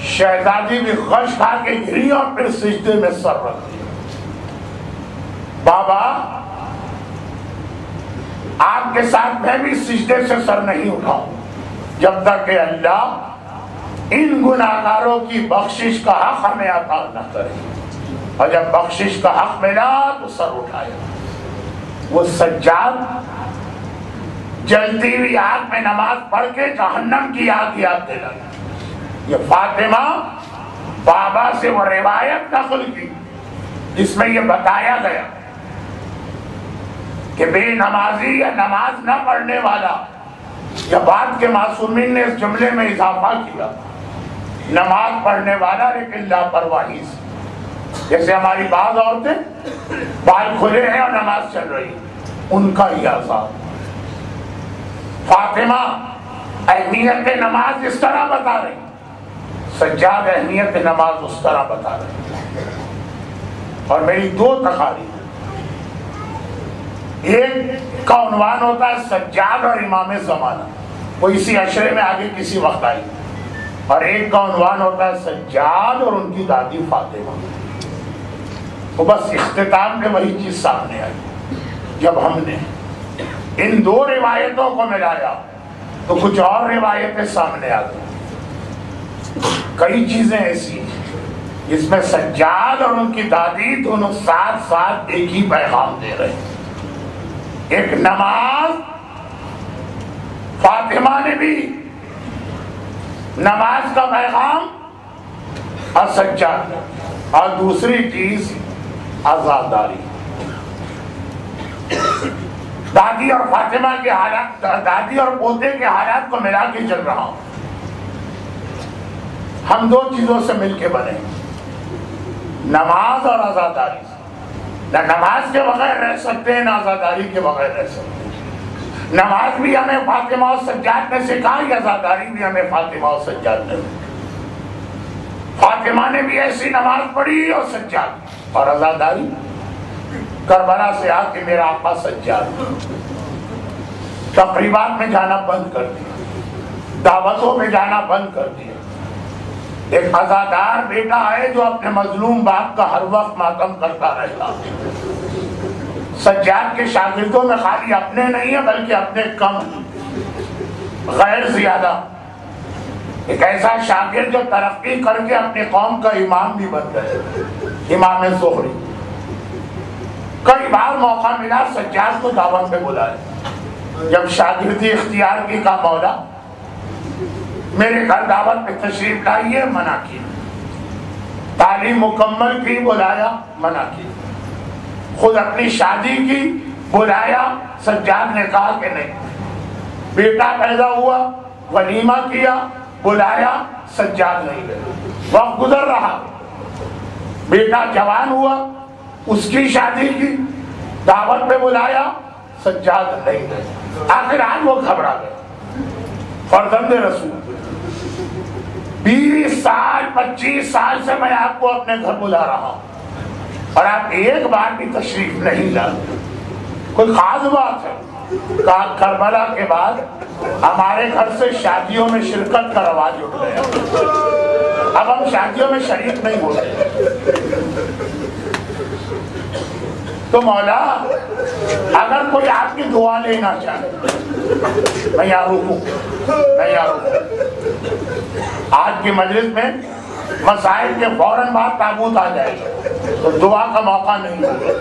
شہزادی بھی غش کھا کے گری اور پھر سجدے میں سر رکھ دیا۔ بابا آپ کے ساتھ میں بھی سجدے سے سر نہیں اٹھاؤں جب تک کہ اللہ ان گناہگاروں کی بخشش کا حق ہمیں عطا نہ کرے، اور جب بخشش کا حق ملا تو سر اٹھایا۔ وہ سجاد جلتی ہوئی آگ میں نماز پڑھ کے جہنم کی آگ یاد دلایا۔ یہ فاطمہ بابا سے وہ روایت نقل کی جس میں یہ بتایا گیا کہ بے نمازی یا نماز نہ پڑھنے والا، یا بعد کے معصومین نے اس جملے میں اضافہ کیا، نماز پڑھنے والا لیکن لاپرواہی سے، جیسے ہماری بعض عورتیں بال کھلے ہیں اور نماز چل رہی، ان کا ہی عذاب۔ فاطمہ اہمیت نماز اس طرح بتا رہی، سجاد اہمیت نماز اس طرح بتا رہی۔ اور میری 2 تقاریر، ایک کا عنوان ہوتا ہے سجاد اور امام زمانہ، وہ اسی عشرے میں آگے کسی وقت آئی، اور ایک کا عنوان ہوتا ہے سجاد اور ان کی دادی فاطمہ۔ وہ بس اختتام میں وہی چیز سامنے آئی۔ جب ہم نے ان 2 روایتوں کو ملایا تو کچھ اور روایتیں سامنے آ گئی۔ کئی چیزیں ایسی ہیں جس میں سجاد اور ان کی دادی دونوں ساتھ ساتھ ایک ہی پیغام دے رہے ہیں۔ ایک نماز، فاطمہ نے بھی نماز کا پیغام اور سجاد، اور دوسری چیز عزاداری۔ دادی اور فاطمہ کے حالات، دادی اور پوتے کے حالات کو ملا کے چل رہا ہوں۔ ہم 2 چیزوں سے مل کے بنے، نماز اور عزاداری۔ نہ نماز کے بغیر رہ سکتے ہیں، نہ عزاداری کے بغیر رہ سکتے ہیں۔ نماز بھی ہمیں فاطمہ اور سجاد نے سکھائی، عزاداری بھی ہمیں فاطمہ اور سجاد نے۔ فاطمہ نے بھی ایسی نماز پڑھی اور سجاد، اور عزاداری کربلا سے آ کے میرا آقا سجاد تقریبات میں جانا بند کر دیا، دعوتوں میں جانا بند کر دیا۔ ایک عزادار بیٹا ہے جو اپنے مظلوم باپ کا ہر وقت ماتم کرتا رہتا۔ سجاد کے شاگردوں میں خالی اپنے نہیں ہیں بلکہ اپنے کم، غیر زیادہ۔ ایک ایسا شاگرد جو ترقی کر کے اپنی قوم کا امام بھی بن گئے، امام زہری۔ کئی بار موقع ملا سجاد کو دعوت پہ بلائے، جب شاگردی اختیار کی کا مولا میرے گھر دعوت پہ تشریف لائیے، منع کی۔ تعلیم مکمل کی، بلایا، منع کی۔ خود اپنی شادی کی، بلایا، سجاد نے کہا کہ نہیں۔ بیٹا پیدا ہوا، ولیمہ کیا، بلایا، سجاد نہیں گئے۔ وقت گزر رہا، بیٹا جوان ہوا، اس کی شادی کی، دعوت پہ بلایا، سجاد نہیں گئے۔ آخر آج وہ گھبرا گئے۔ فرزند رسول 20 سال 25 سال سے میں آپ کو اپنے گھر بلا رہا ہوں اور آپ ایک بار بھی تشریف نہیں لاتے، کوئی خاص بات ہے؟ کربلا کے بعد ہمارے گھر سے شادیوں میں شرکت کا رواج اٹھ گیا، اب ہم شادیوں میں شریک نہیں ہوتے۔ تو مولا اگر کوئی آپ کی دعا لینا چاہے میں یہاں رکوں. آج کی مجلس میں مسائل کے فوراً بعد تابوت آ جائے تو دعا کا موقع نہیں ہوگا.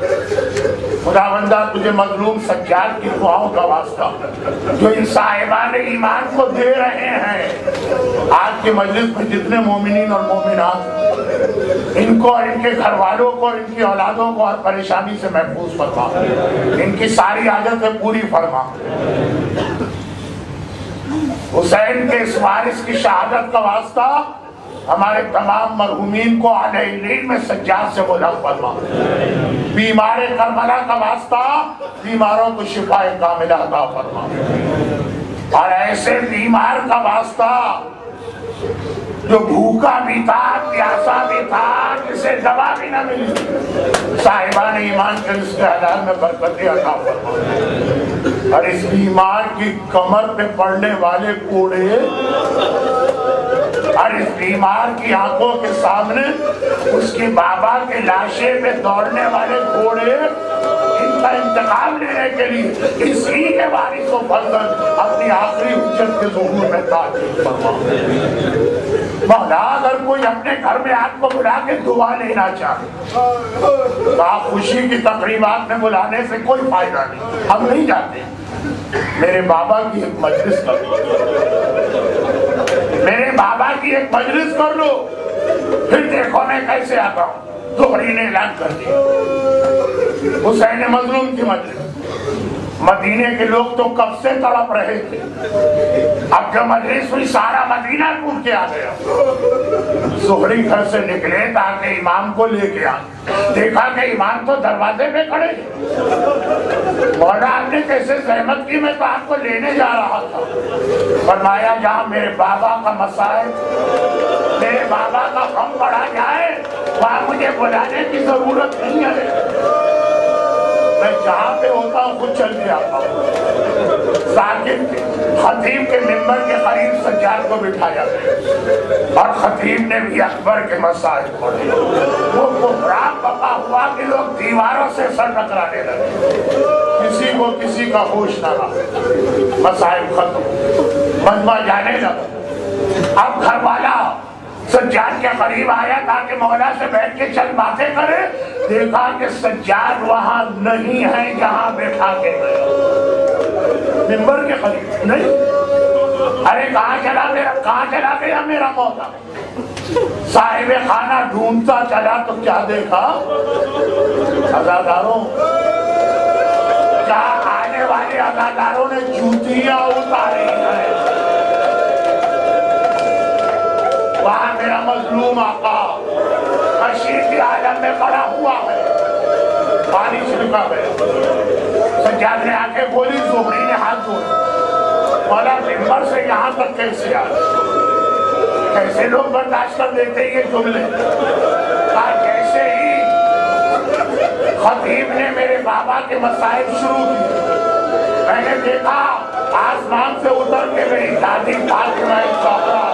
خداوندہ تجھے مظلوم سجاد کی دعاؤں کا واسطہ جو ان صاحبان ایمان کو دے رہے ہیں، آج کی مجلس میں جتنے مومنین اور مومنات ان کو اور ان کے گھر والوں کو اور ان کی اولادوں کو اور پریشانی سے محفوظ فرما، ان کی ساری حاجتیں پوری فرما. حسین کے اس وارث کی شہادت کا واسطہ ہمارے تمام مرحومین کو علیہ العلم میں سجاد سے ملحق فرما. بیمار کربلا کا واسطہ بیماروں کو شفا کاملہ عطا فرما، اور ایسے بیمار کا واسطہ جو بھوکا بھی تھا پیاسا بھی تھا جسے دوا بھی نہ ملی، صاحبان ایمان کے رزق حلال میں برکت عطا فرما. اور اس بیمار کی کمر پہ پڑنے والے کوڑے اور اس بیمار کی آنکھوں کے سامنے اس کی بابا کے لاشے پہ دوڑنے والے گھوڑے، ان کا انتقام لینے کے لیے اسی کے وارث و فرزند اپنی آخری حجت کے ظہور میں تاکید فرما. مولا اگر کوئی اپنے گھر میں آپ کو بلا کے دعا لینا چاہے تو آپ خوشی کی تقریبات میں بلانے سے کوئی فائدہ نہیں، ہم نہیں جاتے. میرے بابا کی ایک مجلس کر لو، میرے بابا کی ایک مجلس کر لو، پھر دیکھو میں کیسے آتا ہوں. زہری نے اعلان کر دیا حسین مظلوم کی مجلس. مدینے کے لوگ تو کب سے تڑپ رہے تھے، اب جو مجلس ہوئی سارا مدینہ ٹوٹ کے آ گیا. زہری گھر سے نکلے تاکہ امام کو لے کے آئے، دیکھا کہ امام تو دروازے پہ کھڑے. مولا آپ نے کیسے زحمت کی، میں تو آپ کو لینے جا رہا تھا. فرمایا جہاں میرے بابا کا مسائل، میرے بابا کا غم پڑا جائے وہاں مجھے بلانے کی ضرورت نہیں ہے، میں جہاں پہ ہوتا ہوں خود چل کے آتا ہوں. ساکت خطیب کے ممبر کے قریب سجاد کو بٹھایا اور خطیب نے بھی اکبر کے مسائل پڑھے. وہ کفران بقا ہوا کہ لوگ دیواروں سے سر ٹکرانے لگے، کسی کو کسی کا ہوش نہ رہا. مسائل ختم، مجمع جانے لگا. اب گھر والا سجاد کے قریب آیا تاکہ مولا سے بیٹھ کے چند باتیں کرے. دیکھا کہ سجاد وہاں نہیں ہے جہاں بیٹھا کے گیا، ممبر کے قریب نہیں. ارے کہاں چلا گیا میرا مولا؟ صاحب خانہ ڈھونڈتا چلا تو کیا دیکھا؟ عزاداروں، کیا آنے والے عزاداروں نے جوتیاں اتاری ہیں. وہاں میرا مظلوم آقا خشیت عالم میں پڑا ہوا ہے، پانی چھڑکا گیا. سجاد نے آنکھیں کھولی، زہری نے ہاتھ جوڑے. مولا ممبر سے یہاں تک کیسے آئے؟ کیسے لوگ برداشت کر لیتے یہ جملے؟ جیسے ہی خطیب نے میرے بابا کے مسائل شروع کی، میں نے دیکھا آسمان سے اتر کے میری دادی فاطمہ الزہرا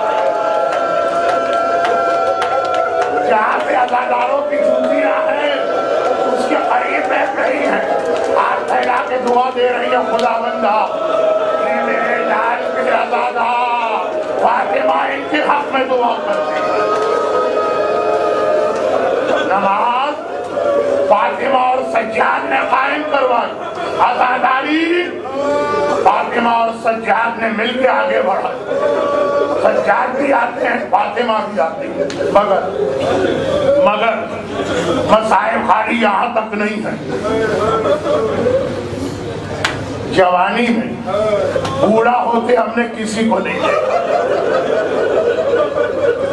جہاں پہ عزاداروں کی جوتیاں ہیں اس کے قریب بیٹھ رہی ہیں، ہاتھ پھیلا کے دعا دے رہی ہے. خداوندہ یہ میرے لال کے عزادار فاطمہ ان کے حق میں دعا کرتے ہیں. نماز فاطمہ اور سجاد نے قائم کروائی، عزاداری فاطمہ اور سجاد نے مل کے آگے بڑھائی. سجاد بھی آتے ہیں، فاطمہ بھی آتی ہے، مگر مسائل خالی یہاں تک نہیں ہے. جوانی میں بوڑھا ہوتے ہم نے کسی کو نہیں دیکھا،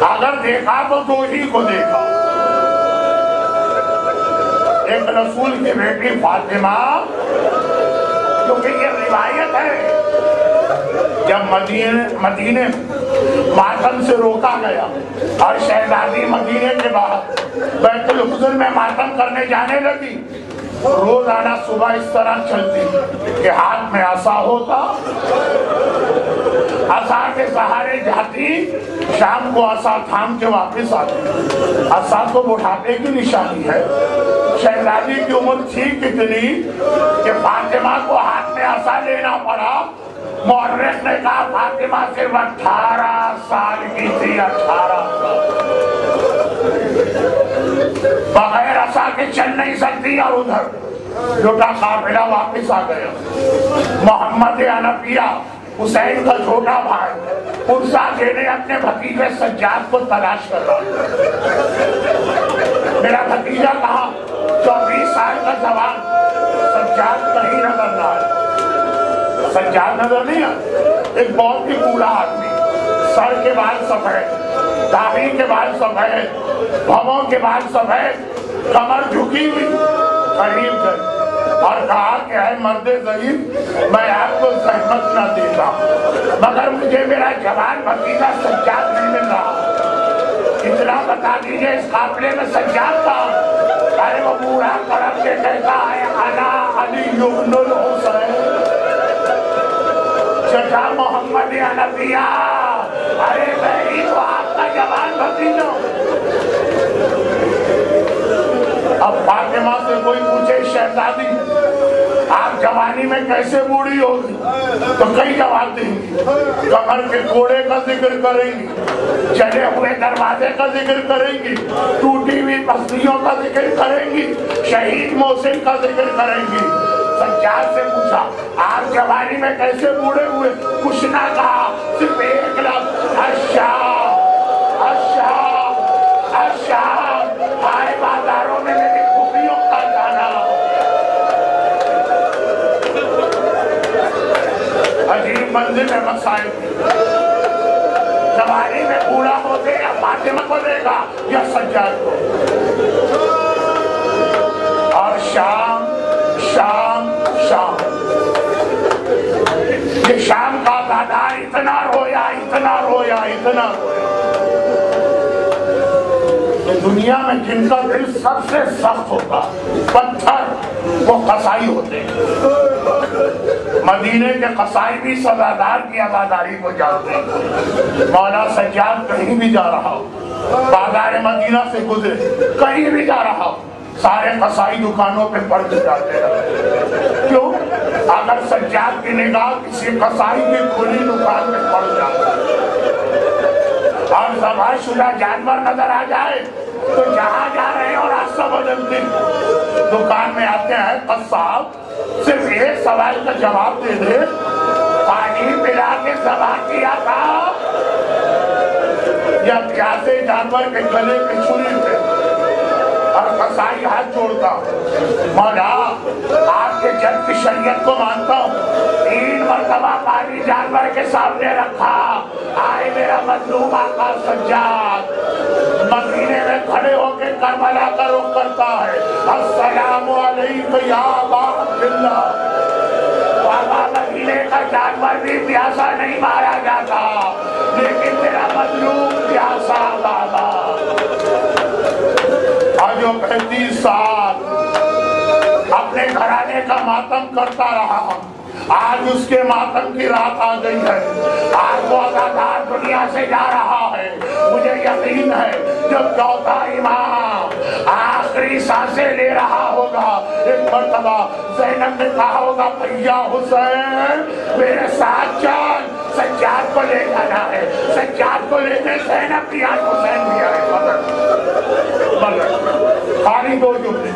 اگر دیکھا تو دو ہی کو دیکھا. ایک رسول کی بیٹی فاطمہ، کیونکہ یہ روایت ہے جب مدینے ماتم سے روکا گیا اور شہزادی مدینے کے باہر بیت الحزن میں ماتم کرنے جانے لگی، روزانہ صبح اس طرح چلتی کہ ہاتھ میں عصا ہوتا، عصا کے سہارے جاتی، شام کو عصا تھام کے واپس آتی. عصا تو بڑھاپے کی نشانی ہے. شہزادی کی عمر تھی کتنی کہ فاطمہ کو ہاتھ میں عصا لینا پڑا مورخ نے کہا فاطمہ صرف 18 سال کی تھی، 18 سال، بغیر عصا کے چل نہیں سکتی، اور ادھر لوٹا قافلہ واپس آ گیا۔ محمد حنفیہ حسین کا چھوٹا بھائی پرسا دینے اپنے بھتیجے سجاد کو تلاش کر رہا ہے۔ میرا بھتیجا کہا؟ 24 سال کا جوان، سجاد کہیں نظر نہ آئے، سجاد نظر نہیں آئے۔ ایک بہت ہی بوڑھا آدمی، سر کے بال سفید، داڑھی کے بال سفید، بھووں کے بال سفید، کمر جھکی ہوئی، قریب گئے اور کہا کہ اے مرد ضعیف، میں آپ کو زحمت نہ دیتا مگر مجھے میرا جوان بھتیجا سجاد نہیں مل رہا، اتنا بتا دیجئے اس قافلے میں سجاد تھا۔ ارے وہ بوڑھا طرف سے کہتا ہے انا علی بن الحسین، چچا محمد حنفیہ، ارے بھائی تو آپ کا جوان بھتیجا۔ اب فاطمہ سے کوئی پوچھے شہزادی آپ جوانی میں کیسے بوڑھی ہوگی تو کئی جواب دیں گی، کمر کے کوڑے کا ذکر کریں گی، چلے ہوئے دروازے کا ذکر کریں گی، ٹوٹی ہوئی بستیوں کا ذکر کریں گی، شہید محسن کا ذکر کریں گی۔ سجاد سے پوچھا آپ جوانی میں کیسے بوڑھے ہوئے، کچھ نہ کہا، صرف ایک لفظ الشام، الشام، الشام، آئے بازاروں میں میری پھوپھیوں کا جانا۔ عجیب منزل ہے مسائل کی، جوانی میں بوڑھا ہوتے یا فاطمہ کو دے گا یا سجاد کو، اور شام شام شام، یہ شام کا بازار اتنا رویا اتنا رویا اتنا رویا۔ دنیا میں جن کا دل سب سے سخت ہوتا پتھر وہ قصائی ہوتے ہیں۔ مدینے کے قصائی بھی سزادار کی عزاداری کو جانتے ہیں۔ مولا سجاد کہیں بھی جا رہا ہو، بازار مدینہ سے گزرے، کہیں بھی جا رہا ہو، سارے قصائی دکانوں پہ پڑ جاتے ہیں۔ کیوں؟ اگر سجاد کی نگاہ کسی قصائی کی کھلی دکان میں پڑ جائے اور ذبح شدہ جانور نظر آ جائے تو جہاں جا رہے ہیں اور راستہ بدلتے دکان میں آتے ہیں، قصاب صرف ایک سوال کا جواب دے دے، پانی پلا کے ذبح کیا تھا یا پیاسے جانور کے گلے پہ چھری پہ؟ اور قصائی ہاتھ جوڑتا، مولا آپ کے جد کی شریعت کو مانتا ہوں، 3 مرتبہ پانی جانور کے سامنے رکھا، آئے میرا مظلوم آقا سجاد، مدینے میں کھڑے ہو کے کربلا کا رخ کرتا ہے، السلام علیکم یا ابا عبداللہ۔ بابا مدینے کا جانور بھی پیاسا نہیں مارا جاتا، لیکن میرا مظلوم پیاسا بابا۔ آج وہ 35 سال اپنے گھرانے کا ماتم کرتا رہا، آج اس کے ماتم کی رات آ گئی ہے، آج وہ عزادار دنیا سے جا رہا ہے۔ مجھے یقین ہے جب چوتھا امام آخری سانسیں لے رہا ہوگا، ایک مرتبہ زینب نے کہا ہوگا بھیا حسین میرے ساتھ چل، سجاد کو لے جانا ہے۔ سجاد کو لینے زینب بھی آج حسین بھی آئے، مگر خالی 2 جملے،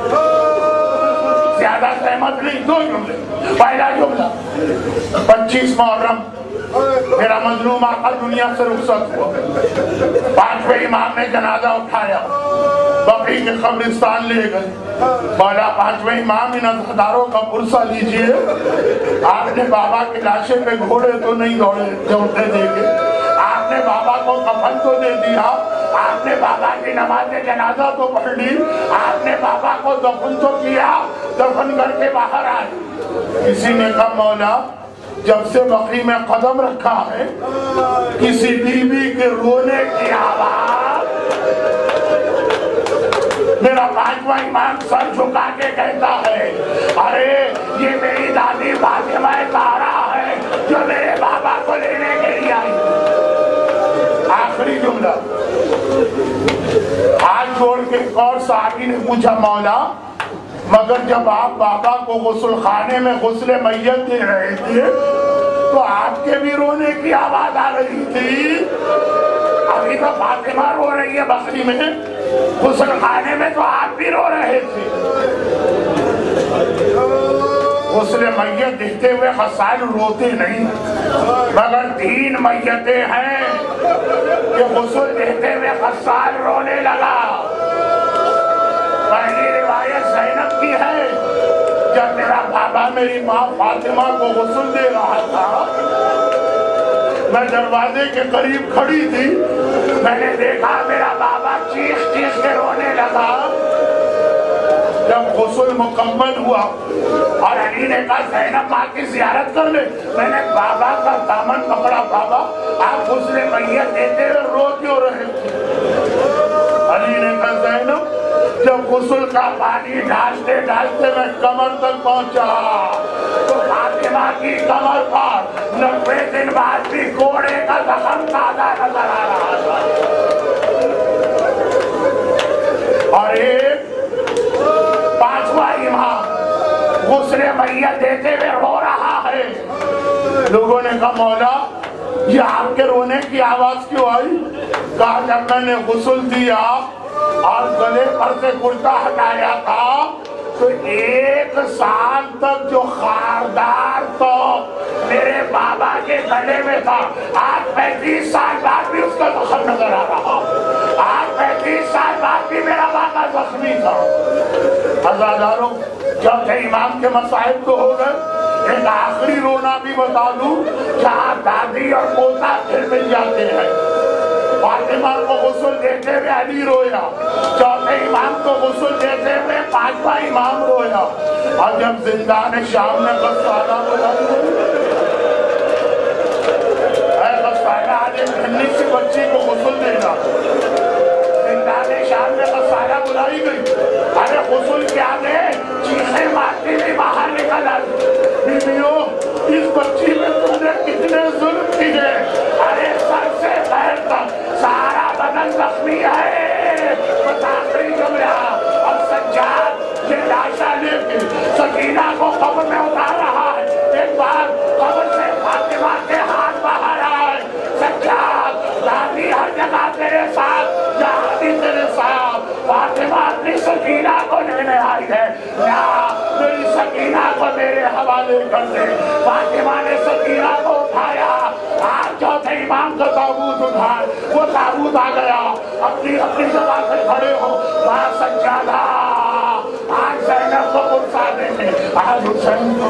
زیادہ سہمت نہیں، 2 جملے۔ پہلا جملہ 25 محرم میرا مظلوم آقا دنیا سے رخصت ہوا، 5ویں امام نے جنازہ اٹھایا، بقیع کے قبرستان لے گئے، مولا 5ویں امام ان عزاداروں کا پرسہ لیجئے، آپ نے بابا کی لاشے پہ گھوڑے تو نہیں دوڑتے دیکھے، آپ نے بابا کو کفن تو دے دیا، آپ نے بابا کی نماز جنازہ تو پڑھ لی، آپ نے بابا کو دفن تو کیا، دفن کر کے باہر آئے۔ کسی نے کہا مولا جب سے بقیع میں قدم رکھا ہے کسی بیوی کے رونے کی آواز، میرا 5واں امام سر جھکا کے کہتا ہے ارے یہ میری دادی فاطمہ زہرا ہے جو میرے بابا کو لینے کے لیے آئی۔ آخری جملہ، ہاتھ جوڑ کے اور صحابی نے پوچھا مولا مگر جب آپ بابا کو غسل خانے میں غسل میت دے رہے تھے تو آپ کے بھی رونے کی آواز آ رہی تھی؟ ابھی تو فاطمہ رو رہی ہے بقری میں، غسل خانے میں تو آپ بھی رو رہے تھے۔ غسل میت دیکھتے ہوئے غسال روتے نہیں، مگر 3 میتیں ہیں کہ غسل دیکھتے ہوئے غسال رونے لگا۔ پہلی روایت زینب کی ہے، جب میرا بابا میری ماں فاطمہ کو غسل دے رہا تھا، میں دروازے کے قریب کھڑی تھی، میں نے دیکھا میرا بابا چیخ چیخ کے رونے لگا۔ جب غسل مکمل ہوا اور علی نے کہا زینب ماں کی زیارت کر لے، میں نے بابا کا دامن پکڑا، بابا آپ غسل میت دیتے ہوئے رو کیوں رہے تھے؟ علی نے کہا زینب جب غسل کا پانی ڈالتے ڈالتے میں کمر تک پہنچا تو فاطمہ کی کمر پر 90 دن بعد بھی گھوڑے کا زخم تازہ نظر آ رہا تھا۔ اور ایک 5واں امام غسل میت دیتے ہوئے رو رہا ہے۔ لوگوں نے کہا مولا یہ آپ کے رونے کی آواز کیوں آئی؟ کہا جب میں نے غسل دیا اور گلے پر سے کرتا ہٹایا تھا تو 1 سال تک جو خاردار تو میرے بابا کے گلے میں تھا، آج 35 سال بعد بھی اس کا زخم نظر آ رہا، آج 35 سال بعد بھی میرا بابا زخمی تھا۔ عزاداروں چوتھے امام کے مسائل تو ہو گئے، ایک آخری رونا بھی بتا دوں، جہاں دادی اور پوتا پھر مل جاتے ہیں۔ فاطمہ کو غسل دیتے ہوئے علی رویا، چوتھے امام کو غسل دیتے ہوئے 5واں امام رویا، اور جب زندان شام نے غسالہ بلائی، اے غسالہ آج ایک ننھی سی بچی کو غسل دینا، زندان شام میں غسالہ بلائی گئی، ارے غسل کیا دے، چیخیں مارتی بھی باہر نکل آئی، بیویوں اس بچی میں تم نے کتنے ظلم کیے، ارے سر سے پیر تک سارا بدن زخمی ہے، بس آخری جملہ، اب سجاد یہ لاشا لے کے سکینہ کو قبر میں اتار رہا ہے، ایک بار قبر سے فاطمہ کے ہاتھ باہر آئے، سجاد دادی ہر جگہ تیرے ساتھ، جہاں بھی تیرے ساتھ، فاطمہ اپنی سکینہ کو لینے آئی ہے، یا میری سکینہ کو میرے حوالے کر دے۔ فاطمہ نے سکینہ کو اٹھایا، آج چوتھے امام کا تابوت اٹھائے، وہ تابوت آ گیا، اپنی جگہ سے کھڑے ہو، وہاں سجادہ آج زینب کو پرسا دینے، آج حسین کو